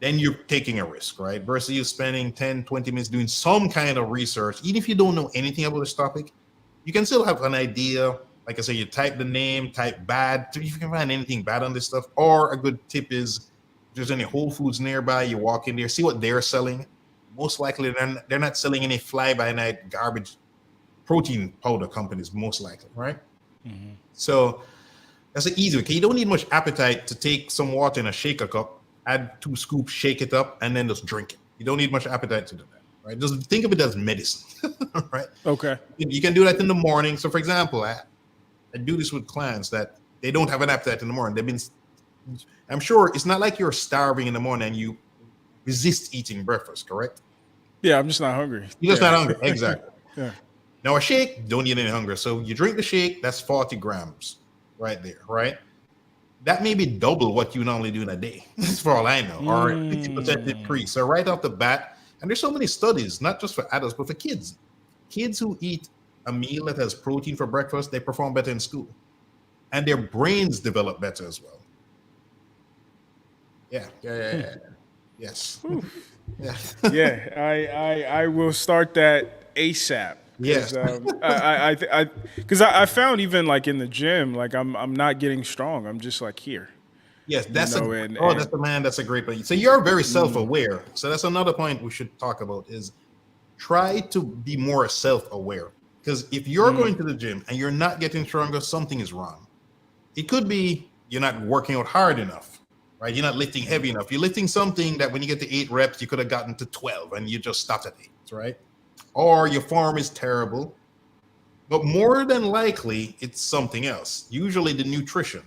then you're taking a risk, right? Versus you spending 10, 20 minutes doing some kind of research. Even if you don't know anything about this topic, you can still have an idea. Like I say, you type the name, type bad. If you can find anything bad on this stuff. Or a good tip is, if there's any Whole Foods nearby, you walk in there, see what they're selling. Most likely, they're not selling any fly-by-night garbage protein powder companies, most likely, right? So that's an easy way. You don't need much appetite to take some water in a shaker cup, add 2 scoops, shake it up, and then just drink it. You don't need much appetite to do that, right? Just think of it as medicine, right? Okay. You can do that in the morning. So, for example, I do this with clients that they don't have an appetite in the morning. I'm sure it's not like you're starving in the morning and you resist eating breakfast, correct? Yeah, I'm just not hungry. You're just not hungry, exactly. Yeah. Now, a shake, don't need any hunger. So you drink the shake, that's 40 grams right there, right? That may be double what you normally do in a day, for all I know, or 50% increase. So right off the bat, and there's so many studies, not just for adults, but for kids. Kids who eat a meal that has protein for breakfast, they perform better in school. And their brains develop better as well. Yeah. Yes. Yeah. Yeah, I will start that ASAP. Yes. Because I found even like in the gym, like I'm not getting strong. I'm just like here. Yes, that's that's a great point. So you're very self-aware. So that's another point we should talk about is try to be more self-aware. Because if you're going to the gym and you're not getting stronger, something is wrong. It could be you're not working out hard enough, right? You're not lifting heavy enough. You're lifting something that when you get to 8 reps, you could have gotten to 12 and you just stopped at 8, right? Or your form is terrible. But more than likely, it's something else. Usually the nutrition.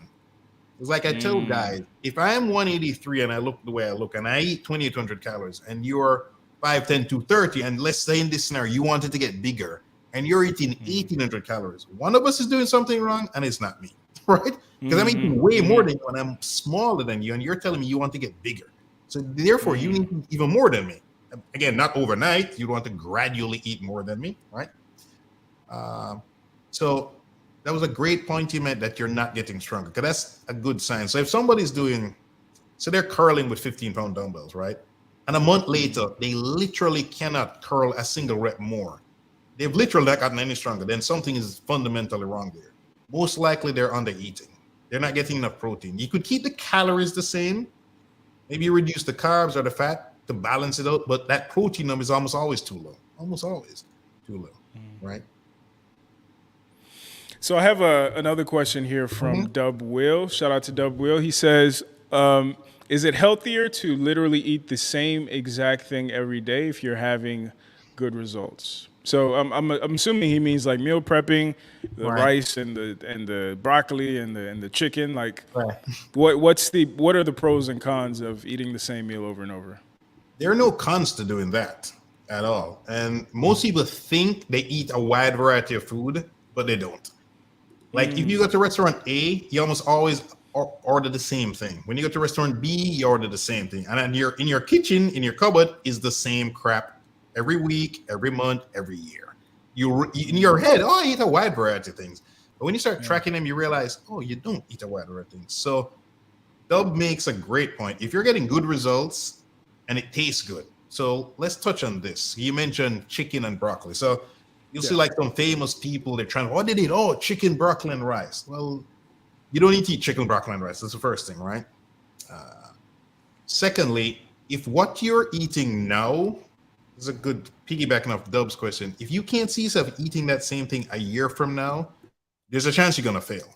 It's like I tell guys, if I am 183 and I look the way I look and I eat 2,800 calories and you're 5, 10, 230, and let's say in this scenario you wanted to get bigger and you're eating 1800 calories. One of us is doing something wrong and it's not me, right? Because I'm eating way more than you and I'm smaller than you, and you're telling me you want to get bigger. So therefore you need even more than me. Again, not overnight. You want to gradually eat more than me, right? So that was a great point you made, that you're not getting stronger, because that's a good sign. So if somebody's doing, so they're curling with 15-pound dumbbells, right? And a month later, they literally cannot curl a single rep more. They've literally not gotten any stronger. Then something is fundamentally wrong there. Most likely they're under eating. They're not getting enough protein. You could keep the calories the same. Maybe you reduce the carbs or the fat to balance it out, but that protein number is almost always too low. Almost always too low, right? So I have another question here from Dub Will. Shout out to Dub Will. He says, is it healthier to literally eat the same exact thing every day if you're having good results? So I'm assuming he means like meal prepping, the rice and the broccoli and the chicken. Like, what are the pros and cons of eating the same meal over and over? There are no cons to doing that at all. And most people think they eat a wide variety of food, but they don't. Like if you go to restaurant A, you almost always order the same thing. When you go to restaurant B, you order the same thing. And then in your kitchen, in your cupboard, is the same crap every week, every month, every year. In your head, oh, I eat a wide variety of things. But when you start tracking them, you realize, oh, you don't eat a wide variety of things. So Dub makes a great point. If you're getting good results and it tastes good. So let's touch on this. You mentioned chicken and broccoli. So you'll see like some famous people, they're trying, what did they eat? Oh, chicken, broccoli, and rice. Well, you don't need to eat chicken, broccoli, and rice. That's the first thing, right? Secondly, if what you're eating now is a good piggybacking off Dub's question, if you can't see yourself eating that same thing a year from now, there's a chance you're going to fail.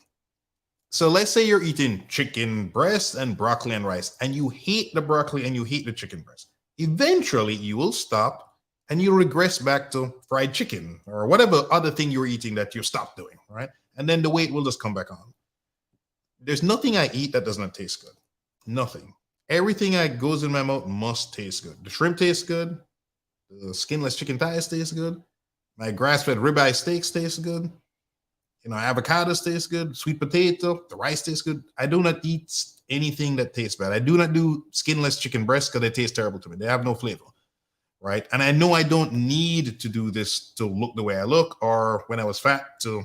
So let's say you're eating chicken breast and broccoli and rice, and you hate the broccoli and you hate the chicken breast. Eventually, you will stop and you regress back to fried chicken or whatever other thing you're eating that you stopped doing, right? And then the weight will just come back on. There's nothing I eat that does not taste good. Nothing. Everything that goes in my mouth must taste good. The shrimp tastes good. The skinless chicken thighs taste good. My grass-fed ribeye steaks taste good. You know, avocados taste good. Sweet potato, the rice tastes good. I do not eat anything that tastes bad. I do not do skinless chicken breasts because they taste terrible to me. They have no flavor, right? And I know I don't need to do this to look the way I look, or when I was fat to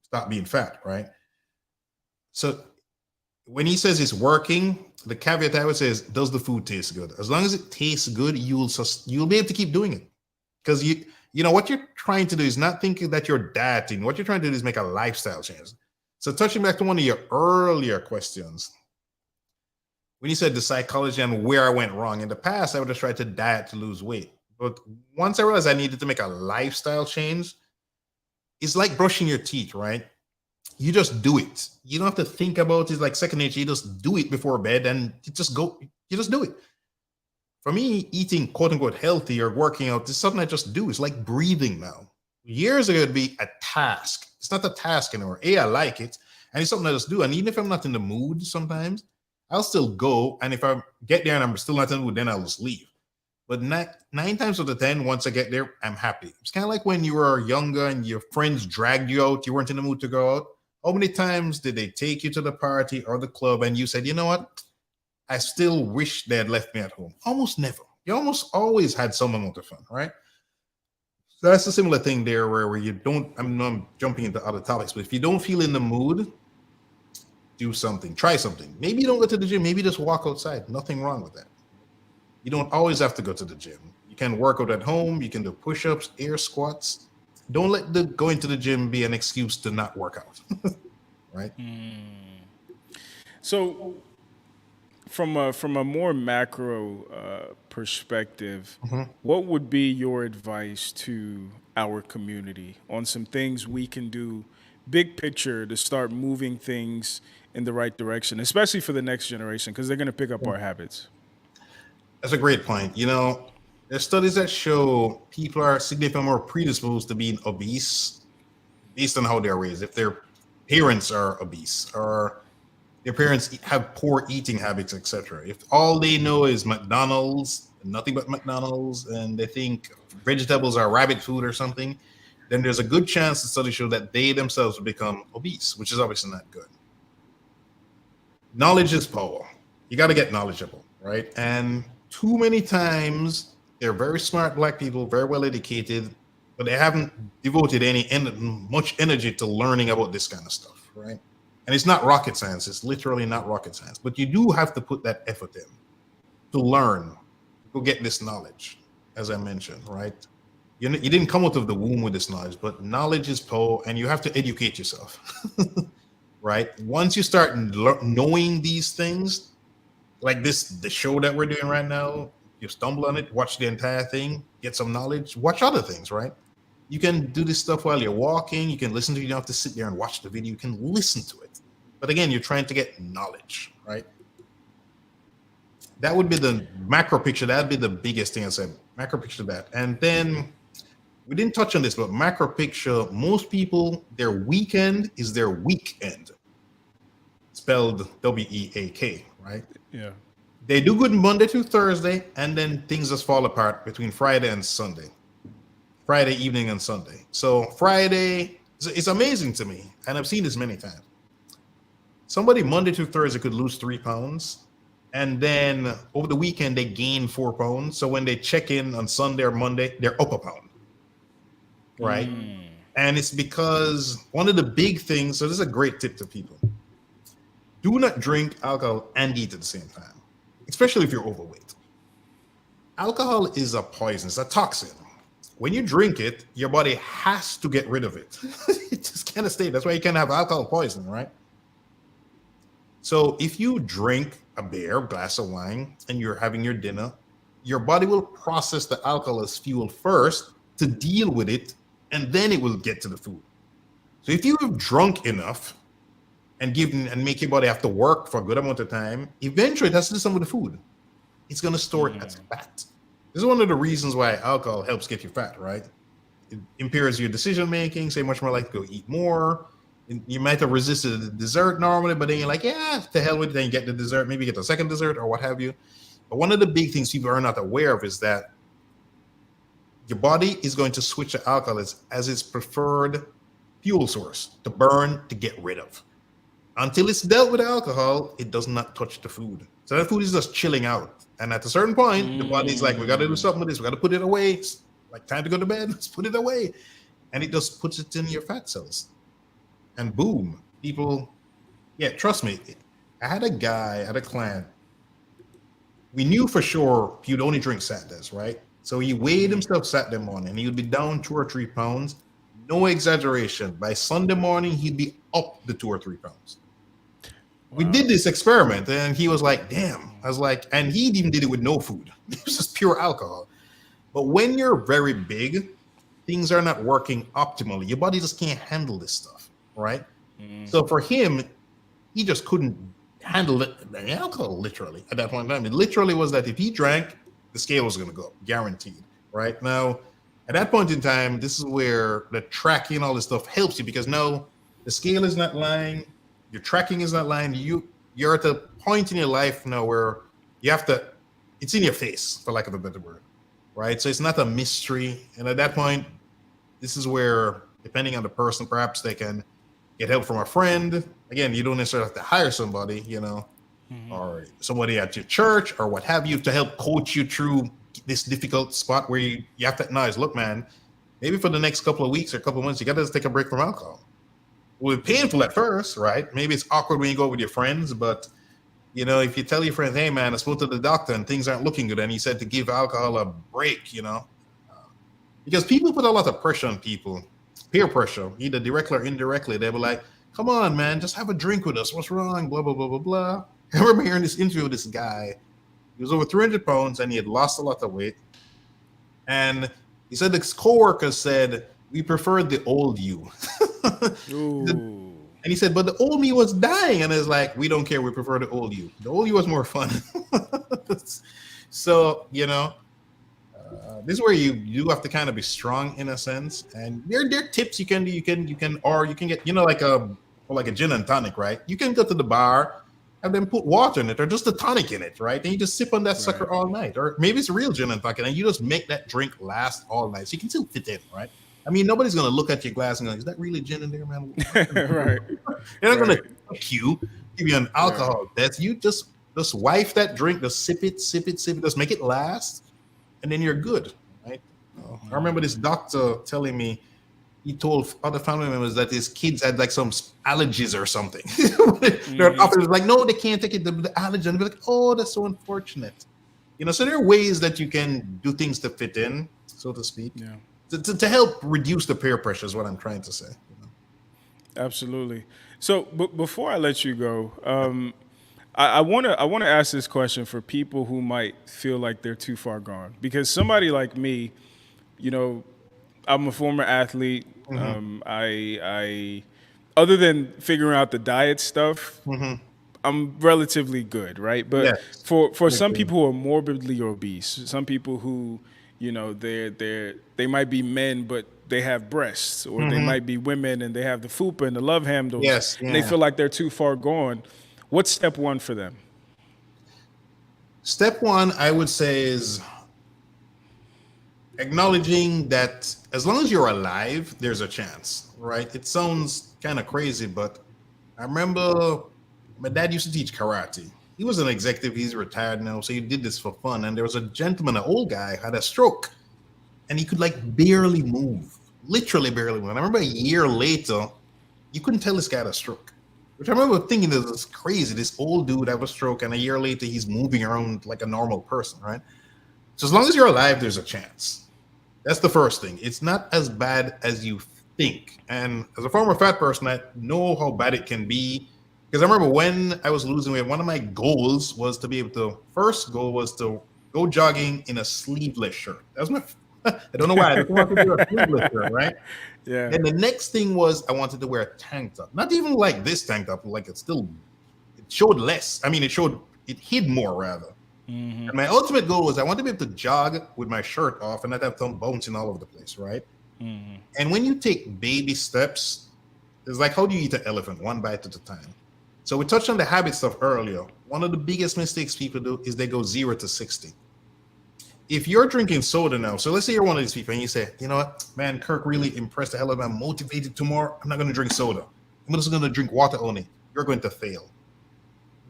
stop being fat, right? So when he says it's working, the caveat I would say is, does the food taste good? As long as it tastes good, you'll be able to keep doing it. Because you know what you're trying to do is not thinking that you're dieting. What you're trying to do is make a lifestyle change. So touching back to one of your earlier questions, when you said the psychology and where I went wrong, in the past, I would have tried to diet to lose weight. But once I realized I needed to make a lifestyle change, it's like brushing your teeth, right? You just do it. You don't have to think about it. It's like second nature. You just do it before bed and you just do it. For me, eating quote unquote healthy or working out is something I just do. It's like breathing now. Years ago, it'd be a task. It's not a task anymore. I like it. And it's something I just do. And even if I'm not in the mood sometimes, I'll still go. And if I get there and I'm still not in the mood, then I'll just leave. But nine times out of 10, once I get there, I'm happy. It's kind of like when you were younger and your friends dragged you out. You weren't in the mood to go out. How many times did they take you to the party or the club and you said, you know what? I still wish they had left me at home. Almost never. You almost always had some amount of fun, right? So that's a similar thing there where you don't, I'm jumping into other topics, but if you don't feel in the mood, do something, try something. Maybe you don't go to the gym, maybe just walk outside. Nothing wrong with that. You don't always have to go to the gym. You can work out at home, you can do push-ups, air squats. Don't let the going to the gym be an excuse to not work out, right? So from a more macro perspective, what would be your advice to our community on some things we can do, big picture, to start moving things in the right direction, especially for the next generation, because they're going to pick up our habits? That's a great point. You know, there's studies that show people are significantly more predisposed to being obese based on how they're raised. If their parents are obese or their parents have poor eating habits, etc. If all they know is McDonald's, nothing but McDonald's, and they think vegetables are rabbit food or something, then there's a good chance the studies show that they themselves will become obese, which is obviously not good. Knowledge is power. You got to get knowledgeable, right? And too many times, they're very smart black people, very well educated, but they haven't devoted much energy to learning about this kind of stuff, right? And it's not rocket science. It's literally not rocket science. But you do have to put that effort in to learn, to get this knowledge, as I mentioned, right? You didn't come out of the womb with this knowledge, but knowledge is power, and you have to educate yourself, right? Once you start knowing these things, like the show that we're doing right now, you stumble on it, watch the entire thing, get some knowledge, watch other things, right? You can do this stuff while you're walking. You can listen to it. You don't have to sit there and watch the video. You can listen to it. But again, you're trying to get knowledge, right? That would be the macro picture. That'd be the biggest thing I said. Macro picture that. And then we didn't touch on this, but macro picture, most people, their weekend is their weekend. Spelled W-E-A-K, right? Yeah. They do good Monday through Thursday, and then things just fall apart between Friday and Sunday. Friday evening and Sunday. So Friday, it's amazing to me, and I've seen this many times. Somebody Monday through Thursday could lose 3 pounds, and then over the weekend they gain 4 pounds. So when they check in on Sunday or Monday, they're up a pound, right? And it's because one of the big things, so this is a great tip to people. Do not drink alcohol and eat at the same time, especially if you're overweight. Alcohol is a poison, it's a toxin. When you drink it, your body has to get rid of it. It just can't stay. That's why you can't have alcohol poisoning, right? So if you drink a beer, glass of wine, and you're having your dinner, your body will process the alcohol as fuel first to deal with it, and then it will get to the food. So if you have drunk enough and make your body have to work for a good amount of time, eventually it has to do something with the food. It's going to store it as fat. This is one of the reasons why alcohol helps get you fat, right? It impairs your decision making, so you're much more likely to go eat more. You might have resisted the dessert normally, but then you're like, yeah, to hell with it. Then you get the dessert, maybe get the second dessert or what have you. But one of the big things people are not aware of is that your body is going to switch to alcohol as its preferred fuel source to burn, to get rid of. Until it's dealt with alcohol, it does not touch the food. So that food is just chilling out. And at a certain point, the body's like, we got to do something with this. We got to put it away. It's like time to go to bed. Let's put it away. And it just puts it in your fat cells. And boom, people, yeah, trust me. I had a client. We knew for sure he would only drink Saturdays, right? So he weighed himself Saturday morning and he would be down 2 or 3 pounds. No exaggeration. By Sunday morning, he'd be up the 2 or 3 pounds. We did this experiment and he was like, damn. I was like, and he even did it with no food. It was just pure alcohol. But when you're very big, things are not working optimally. Your body just can't handle this stuff, right? So for him, he just couldn't handle the alcohol literally at that point in time. It literally was that if he drank, the scale was going to go up, guaranteed, right? Now, at that point in time, this is where the tracking, all this stuff helps you because now the scale is not lying. Your tracking is not lying. You're at a point in your life now where you have to, it's in your face, for lack of a better word, right? So it's not a mystery. And at that point, this is where, depending on the person, perhaps they can get help from a friend. Again, you don't necessarily have to hire somebody, or somebody at your church or what have you to help coach you through this difficult spot where you have to acknowledge, look, man, maybe for the next couple of weeks or couple of months, you got to take a break from alcohol. Well, it's painful at first, right? Maybe it's awkward when you go with your friends, but if you tell your friends, hey man, I spoke to the doctor and things aren't looking good, and he said to give alcohol a break, because people put a lot of pressure on people, peer pressure, either directly or indirectly. They were like, come on, man, just have a drink with us. What's wrong? Blah, blah, blah, blah, blah. I remember hearing this interview with this guy. He was over 300 pounds and he had lost a lot of weight. And he said his coworkers said, we preferred the old you. And he said, but the old me was dying. And it's like, we don't care. We prefer the old you. The old you was more fun. So, this is where you have to kind of be strong in a sense. And there are tips you can do. You can get, like a gin and tonic, right? You can go to the bar have them put water in it or just a tonic in it, right? And you just sip on that sucker all night. Or maybe it's real gin and tonic, and you just make that drink last all night. So you can still fit in, right? I mean, nobody's going to look at your glass and go, is that really gin in there, man? Right. They're not going to touch you, give you an alcohol test. You just wife that drink, just sip it, just make it last, and then you're good, right? I remember this doctor telling me, he told other family members that his kids had like some allergies or something. Their office was like, no, they can't take it, the allergy. And they're like, oh, that's so unfortunate. So there are ways that you can do things to fit in, so to speak. Yeah. To help reduce the peer pressure is what I'm trying to say. Absolutely. So before I let you go, I want to ask this question for people who might feel like they're too far gone. Because somebody like me, I'm a former athlete. I other than figuring out the diet stuff, I'm relatively good, right? But for some people who are morbidly obese, some people who they might be men, but they have breasts, or they might be women and they have the fupa and the love handles, and they feel like they're too far gone. What's step one for them? Step one, I would say, is acknowledging that as long as you're alive, there's a chance, right? It sounds kind of crazy, but I remember my dad used to teach karate. He was an executive, he's retired now, so he did this for fun. And there was a gentleman, an old guy, had a stroke, and he could like barely move, literally barely move. And I remember a year later, you couldn't tell this guy had a stroke, which I remember thinking this is crazy. This old dude had a stroke, and a year later, he's moving around like a normal person, right? So as long as you're alive, there's a chance. That's the first thing. It's not as bad as you think. And as a former fat person, I know how bad it can be. Because I remember when I was losing weight, one of my goals was to be able to, first goal was to go jogging in a sleeveless shirt. That was my, I don't know why. I just wanted to wear a sleeveless shirt, right? Yeah. And the next thing was I wanted to wear a tank top. Not even like this tank top, like it showed less. I mean, it hid more rather. And my ultimate goal was I want to be able to jog with my shirt off and not have them bouncing all over the place, right? And when you take baby steps, it's like, how do you eat an elephant? One bite at a time. So we touched on the habit stuff earlier. One of the biggest mistakes people do is they go 0 to 60. If you're drinking soda now, so let's say you're one of these people and you say, you know what, man, Kirk really impressed the hell out of me. I'm motivated tomorrow. I'm not going to drink soda. I'm just going to drink water only. You're going to fail.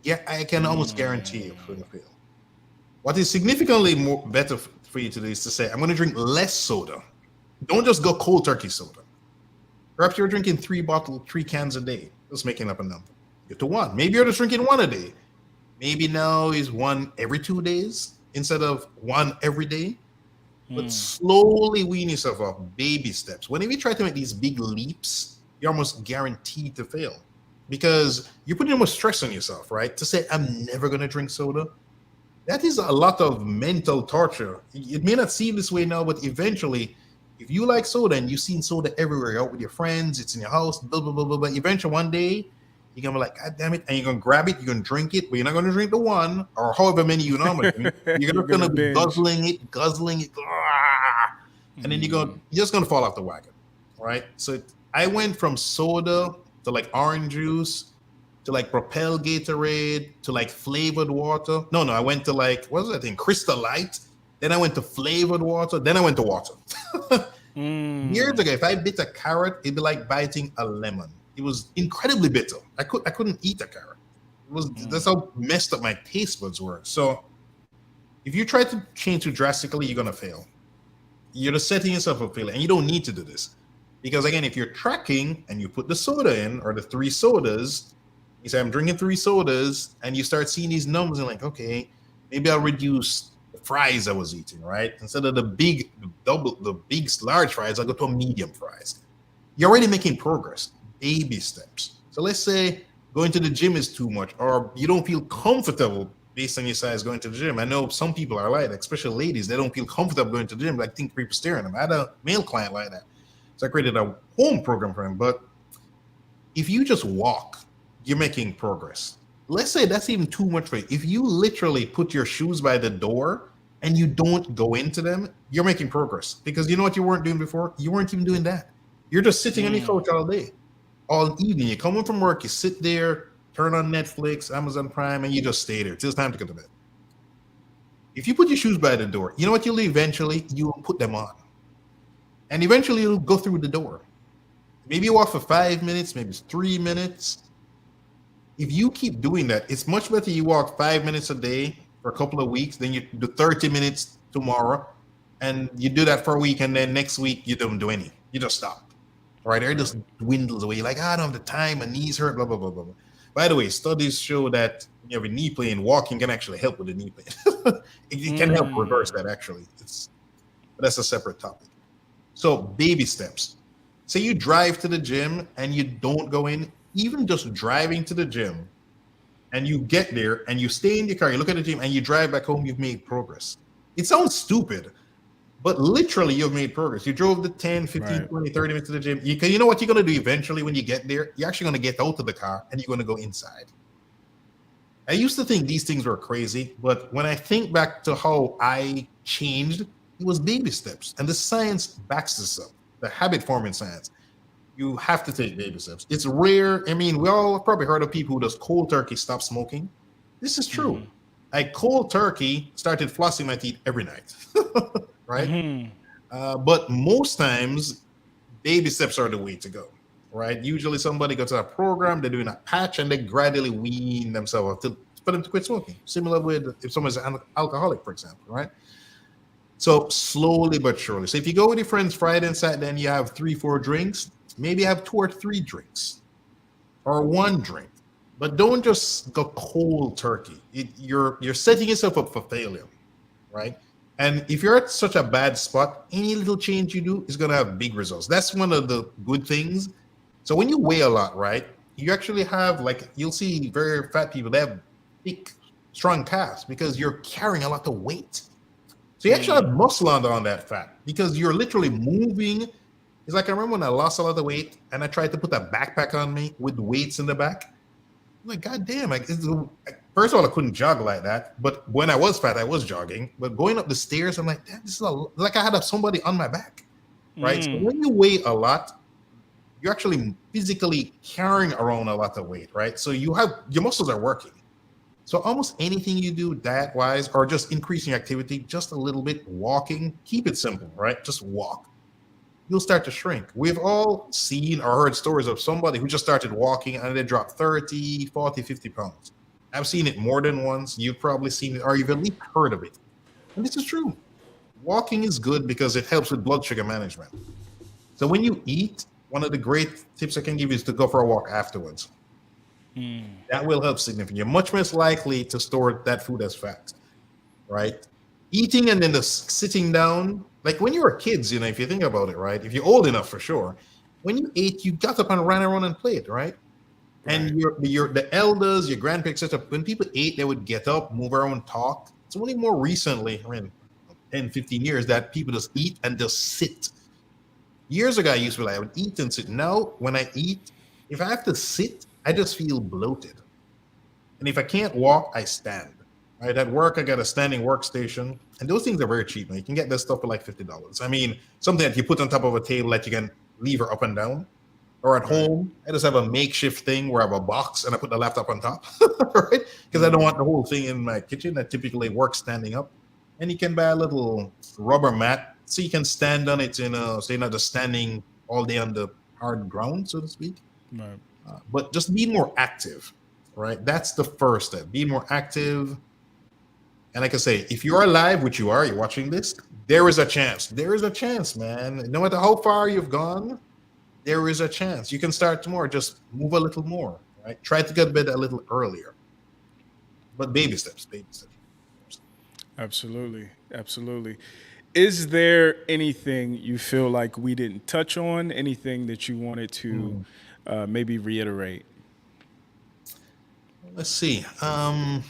Yeah, I can almost guarantee you're going to fail. What is significantly more better for you to do is to say, I'm going to drink less soda. Don't just go cold turkey soda. Perhaps you're drinking 3 cans a day. Just making up a number. Get to 1. Maybe you're just drinking 1 a day. Maybe now is 1 every 2 days instead of 1 every day. But slowly wean yourself off, baby steps. Whenever you try to make these big leaps, you're almost guaranteed to fail because you're putting more stress on yourself, right? To say, I'm never going to drink soda. That is a lot of mental torture. It may not seem this way now, but eventually, if you like soda and you've seen soda everywhere, you're out with your friends, it's in your house, blah, blah, blah, blah, blah. Eventually, one day, you're going to be like, God damn it. And you're going to grab it, you're going to drink it, but you're not going to drink the 1 or however many you normally drink. You're going to be guzzling it. And then you're just going to fall off the wagon, right? So I went from soda to like orange juice to like Propel Gatorade, to like flavored water. No, I went to like, what was that thing? Crystal Light. Then I went to flavored water. Then I went to water. Years ago, if I bit a carrot, it'd be like biting a lemon. It was incredibly bitter. I couldn't eat a carrot. That's how messed up my taste buds were. So if you try to change too drastically, you're gonna fail. You're just setting yourself up for failure, and you don't need to do this. Because again, if you're tracking and you put the soda in, or the 3 sodas, you say, I'm drinking 3 sodas, and you start seeing these numbers and like, okay, maybe I'll reduce the fries I was eating, right? Instead of the big large fries, I'll go to a medium fries. You're already making progress, baby steps. So let's say going to the gym is too much, or you don't feel comfortable based on your size going to the gym. I know some people are like that, especially ladies. They don't feel comfortable going to the gym. Like, think people staring at them. I had a male client like that. So I created a home program for him. But if you just walk, you're making progress. Let's say that's even too much for you. If you literally put your shoes by the door and you don't go into them, you're making progress. Because you know what you weren't doing before? You weren't even doing that. You're just sitting on your couch all day, all evening. You come home from work, you sit there, turn on Netflix, Amazon Prime, and you just stay there till it's time to go to bed. If you put your shoes by the door, you know what you'll do eventually? You'll put them on. And eventually you'll go through the door. Maybe you walk for 5 minutes, maybe it's 3 minutes. If you keep doing that, it's much better you walk 5 minutes a day for a couple of weeks, then you do 30 minutes tomorrow, and you do that for a week, and then next week you don't do any. You just stop. Right? It just dwindles away. Like, I don't have the time, my knees hurt, blah, blah, blah, blah, blah. By the way, studies show that when you have a knee pain, walking can actually help with the knee pain. it can help reverse that, actually. But that's a separate topic. So, baby steps. Say you drive to the gym and you don't go in, even just driving to the gym, and you get there and you stay in your car, you look at the gym and you drive back home, you've made progress. It sounds stupid, but literally you've made progress. You drove the 10, 15, 20, 30 minutes to the gym. You know what you're going to do eventually when you get there? You're actually going to get out of the car and you're going to go inside. I used to think these things were crazy, but when I think back to how I changed, it was baby steps. And the science backs this up. The habit forming science. You have to take baby steps. It's rare. I mean, we all probably heard of people who just cold turkey stop smoking. This is true. I cold turkey started flossing my teeth every night. Right? But most times, baby steps are the way to go. Right? Usually somebody goes to a program, they're doing a patch, and they gradually wean themselves up for them to quit smoking. Similar with if someone's an alcoholic, for example, right? So slowly but surely. So if you go with your friends Friday and Saturday and you have 3-4 drinks, maybe have 2 or 3 drinks or 1 drink, but don't just go cold turkey. You're setting yourself up for failure, right? And if you're at such a bad spot, any little change you do is going to have big results. That's one of the good things. So when you weigh a lot, right, you actually have, like, you'll see very fat people, they have big, strong calves because you're carrying a lot of weight. So you actually have muscle on that fat because you're literally moving. It's like I remember when I lost a lot of weight and I tried to put a backpack on me with weights in the back. I'm like, God damn. First of all, I couldn't jog like that. But when I was fat, I was jogging. But going up the stairs, I'm like, damn, this is like I had somebody on my back. Right? So when you weigh a lot, you're actually physically carrying around a lot of weight, right? So your muscles are working. So almost anything you do diet-wise or just increasing activity, just a little bit, walking, keep it simple, right? Just walk. You'll start to shrink. We've all seen or heard stories of somebody who just started walking and they dropped 30, 40, 50 pounds. I've seen it more than once. You've probably seen it or you've at least heard of it. And this is true. Walking is good because it helps with blood sugar management. So when you eat, one of the great tips I can give you is to go for a walk afterwards. That will help significantly. You're much less likely to store that food as fat, right? Eating and then just sitting down, like when you were kids, if you think about it, right? If you're old enough for sure, when you ate, you got up and ran around and played, right? And the elders, your grandparents, etc. When people ate, they would get up, move around, talk. It's only more recently, 10, 15 years, that people just eat and just sit. Years ago, I used to be like, I would eat and sit. Now, when I eat, if I have to sit, I just feel bloated. And if I can't walk, I stand. Right? At work, I got a standing workstation. And those things are very cheap. You can get this stuff for like $50. I mean, something that you put on top of a table that you can lever up and down. Or at home, I just have a makeshift thing where I have a box and I put the laptop on top. Right? Because I don't want the whole thing in my kitchen. I typically work standing up. And you can buy a little rubber mat so you can stand on it, so you're not just standing all day on the hard ground, so to speak. Right. But just be more active, right? That's the first step. Be more active. And like I say, if you're alive, which you are, you're watching this, there is a chance. There is a chance, man. No matter how far you've gone, there is a chance. You can start tomorrow. Just move a little more, right? Try to get to bed a little earlier. But baby steps. Absolutely. Absolutely. Is there anything you feel like we didn't touch on? Anything that you wanted to maybe reiterate? Let's see. I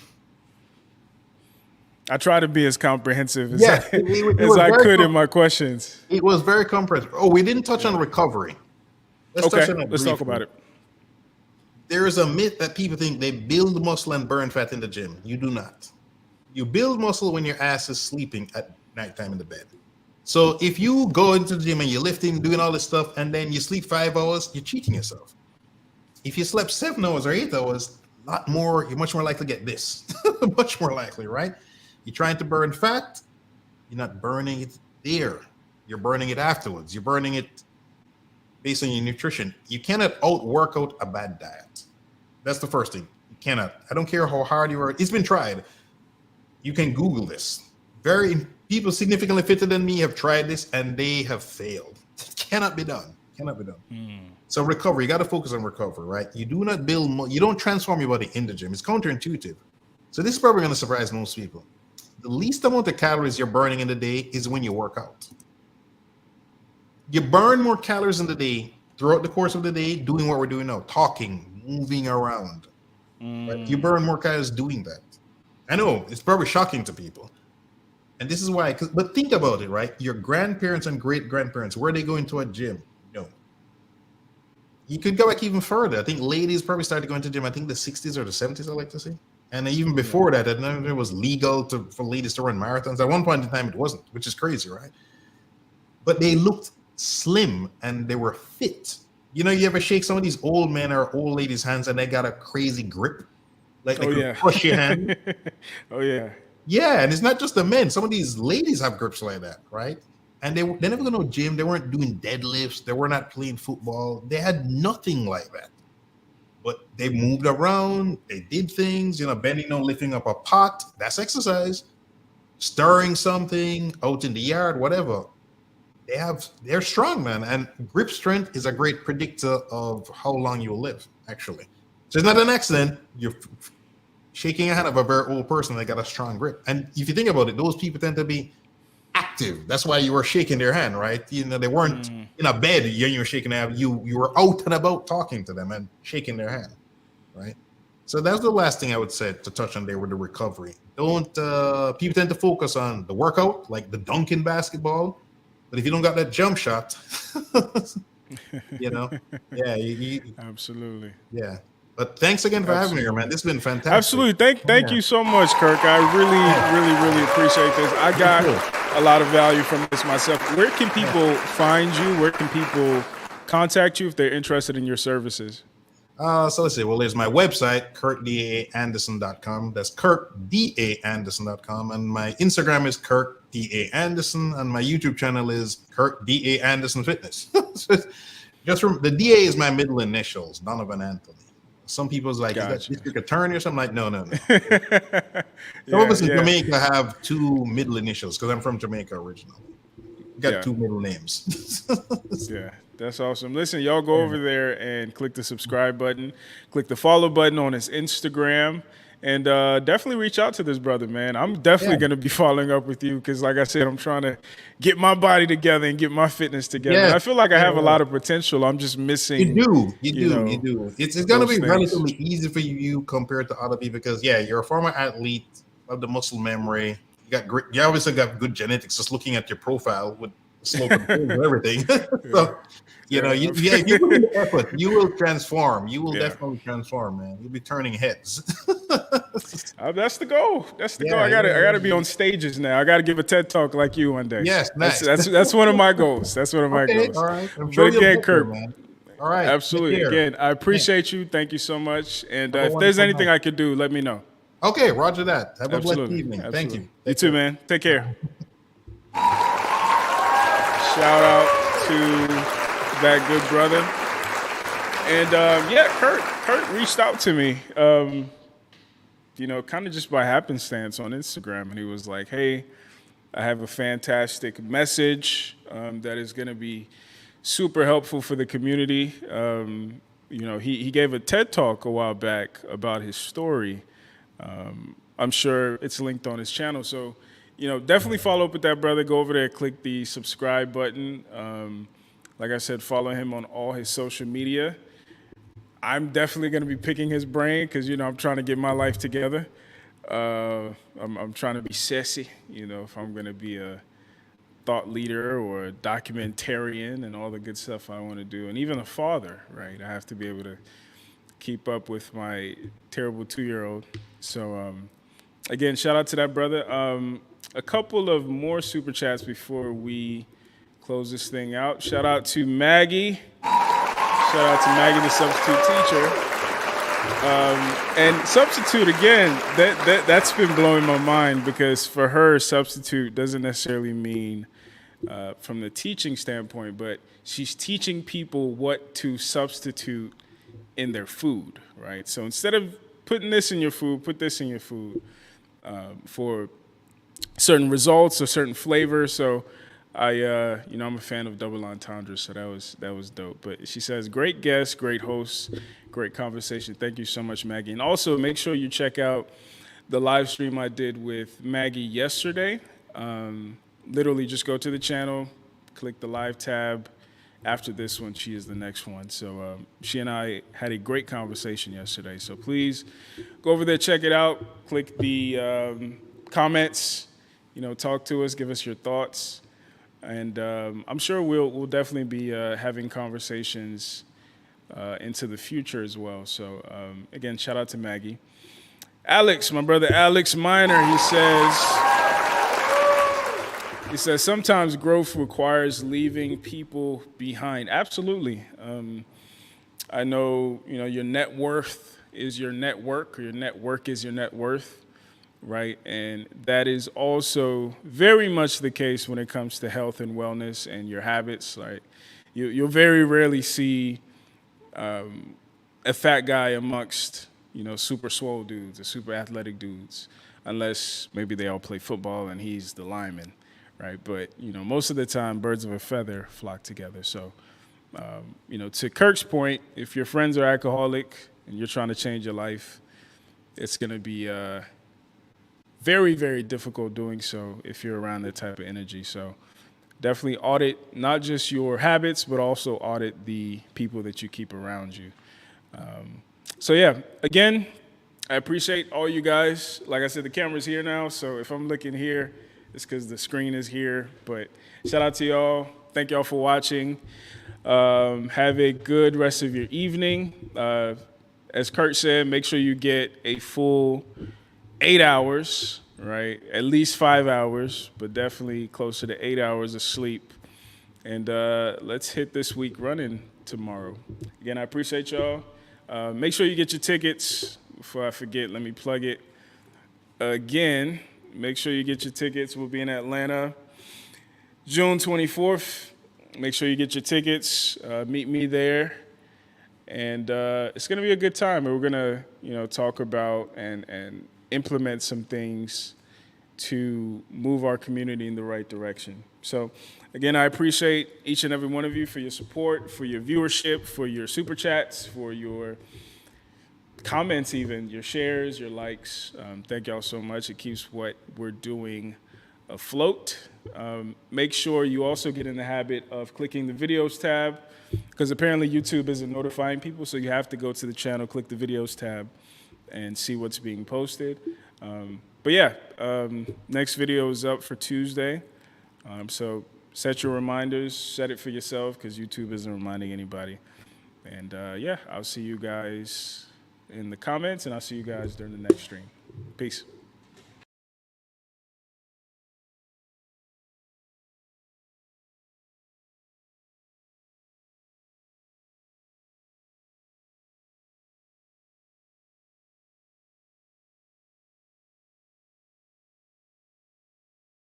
try to be as comprehensive as, Yeah, as I could in my questions. It was very comprehensive. Oh, we didn't touch on recovery. Let's touch on it let's talk about it. There is a myth that people think they build muscle and burn fat in the gym. You do not. You build muscle when your ass is sleeping at nighttime in the bed. So if you go into the gym and you're lifting, doing all this stuff, and then you sleep 5 hours, you're cheating yourself. If you slept 7 hours or 8 hours, you're much more likely to get this. Much more likely, right? You're trying to burn fat, you're not burning it there. You're burning it afterwards. You're burning it based on your nutrition. You cannot out-work out a bad diet. That's the first thing. You cannot. I don't care how hard you work. It's been tried. You can Google this. People significantly fitter than me have tried this and they have failed. It cannot be done. Cannot be done. So recovery, you got to focus on recovery, right? You do not you don't transform your body in the gym. It's counterintuitive. So this is probably going to surprise most people. The least amount of calories you're burning in the day is when you work out. You burn more calories in the day throughout the course of the day doing what we're doing now, talking, moving around. Right? You burn more calories doing that. I know, it's probably shocking to people. And this is why, but think about it, right? Your grandparents and great-grandparents, were they going to a gym? No. You could go back even further. I think ladies probably started going to the gym, I think the 60s or the 70s, I like to say. And even before that, it was legal for ladies to run marathons. At one point in time, it wasn't, which is crazy, right? But they looked slim and they were fit. You know, you ever shake some of these old men or old ladies' hands and they got a crazy grip? Like they could crush your hand. Oh, yeah. Yeah, and it's not just the men. Some of these ladies have grips like that, right? And they never go to no gym. They weren't doing deadlifts. They were not playing football. They had nothing like that. But they moved around. They did things, bending down, lifting up a pot. That's stirring something out in the yard, whatever. They're strong, man. And grip strength is a great predictor of how long you'll live, actually. So it's not an accident. You're shaking a hand of a very old person that got a strong grip. And if you think about it, those people tend to be active. That's why you were shaking their hand, right? They weren't in a bed. You were shaking their hand. You were out and about talking to them and shaking their hand, right? So that's the last thing I would say to touch on there with the recovery. People tend to focus on the workout, like the dunk in basketball. But if you don't got that jump shot, Absolutely. Yeah. But thanks again for having me here, man. This has been fantastic. Absolutely. Thank you so much, Kirk. I really appreciate this. I got a lot of value from this myself. Where can people find you? Where can people contact you if they're interested in your services? So let's see. Well, there's my website, KirkDAAnderson.com. That's KirkDAAnderson.com. And my Instagram is KirkDAAnderson. And my YouTube channel is KirkDAAnderson Fitness. Just from the DA is my middle initials, Donovan Anthony. Some people's like, Gotcha. Is that district attorney or something? Like, no. Some of us in Jamaica have two middle initials because I'm from Jamaica originally. Got two middle names. Yeah, that's awesome. Listen, y'all go over there and click the subscribe button, click the follow button on his Instagram, and definitely reach out to this brother, man. I'm definitely going to be following up with you because, like I said, I'm trying to get my body together and get my fitness together. Yeah. I feel like I have a lot of potential. I'm just missing. You do. It's going to be relatively easy for you compared to other people because, you're a former athlete, have the muscle memory. You obviously got good genetics. Just looking at your profile with slope and everything. So, if you put in the effort, you will transform. You will definitely transform, man. You'll be turning heads. That's the goal. That's the goal. I gotta be on stages now. I gotta give a TED talk like you one day. Yes, nice. That's one of my goals. That's one of my goals. All right. I'm sure but again, Kirk, man. All right. Absolutely. Again, I appreciate you. Thank you so much. And if there's anything I could do, let me know. Okay, roger that. Have a blessed evening. Thank you. You too, man. Take care. Shout out to that good brother. And Kurt reached out to me, kind of just by happenstance on Instagram. And he was like, hey, I have a fantastic message that is going to be super helpful for the community. He gave a TED Talk a while back about his story. I'm sure it's linked on his channel. So, definitely follow up with that brother. Go over there, click the subscribe button. Like I said, follow him on all his social media. I'm definitely going to be picking his brain because, I'm trying to get my life together. I'm trying to be sassy, if I'm going to be a thought leader or a documentarian and all the good stuff I want to do. And even a father, right? I have to be able to keep up with my terrible 2-year-old. So, again, shout out to that brother. A couple of more super chats before we close this thing out. Shout out to Maggie. Shout out to Maggie, the substitute teacher. And substitute again, that's been blowing my mind because for her, substitute doesn't necessarily mean from the teaching standpoint, but she's teaching people what to substitute in their food, right? So instead of putting this in your food, put this in your food for certain results or certain flavors. So I'm a fan of double entendres, so that was dope. But she says, great guest, great host, great conversation. Thank you so much, Maggie. And also make sure you check out the live stream I did with Maggie yesterday. Literally just go to the channel, click the live tab. After this one, she is the next one. So she and I had a great conversation yesterday. So please go over there, check it out, click the comments, talk to us, give us your thoughts. And I'm sure we'll definitely be having conversations into the future as well. So again, shout out to Maggie. Alex, my brother Alex Miner, he says sometimes growth requires leaving people behind. Absolutely. I know, your net worth is your network, or your network is your net worth. Right, and that is also very much the case when it comes to health and wellness and your habits. Like, you'll very rarely see a fat guy amongst super swole dudes or super athletic dudes, unless maybe they all play football and he's the lineman, right? But most of the time, birds of a feather flock together. So, to Kirk's point, if your friends are alcoholic and you're trying to change your life, it's going to be very, very difficult doing so if you're around that type of energy. So definitely audit not just your habits, but also audit the people that you keep around you. Again, I appreciate all you guys. Like I said, the camera's here now, so if I'm looking here, it's because the screen is here. But shout out to y'all. Thank y'all for watching. Have a good rest of your evening. As Kurt said, make sure you get a full 8 hours, right? At least 5 hours, but definitely closer to 8 hours of sleep. And let's hit this week running tomorrow. Again, I appreciate y'all. Make sure you get your tickets. Before I forget, let me plug it again. Make sure you get your tickets. We'll be in Atlanta June 24th. Make sure you get your tickets. Meet me there. And it's going to be a good time. We're going to, talk about and implement some things to move our community in the right direction. So, again, I appreciate each and every one of you for your support, for your viewership, for your super chats, for your comments even, your shares, your likes. Thank y'all so much. It keeps what we're doing afloat. Make sure you also get in the habit of clicking the videos tab, because apparently YouTube isn't notifying people, so you have to go to the channel, click the videos tab, and see what's being posted. Next video is up for Tuesday. So set your reminders, set it for yourself, because YouTube isn't reminding anybody. And I'll see you guys in the comments, and I'll see you guys during the next stream. Peace.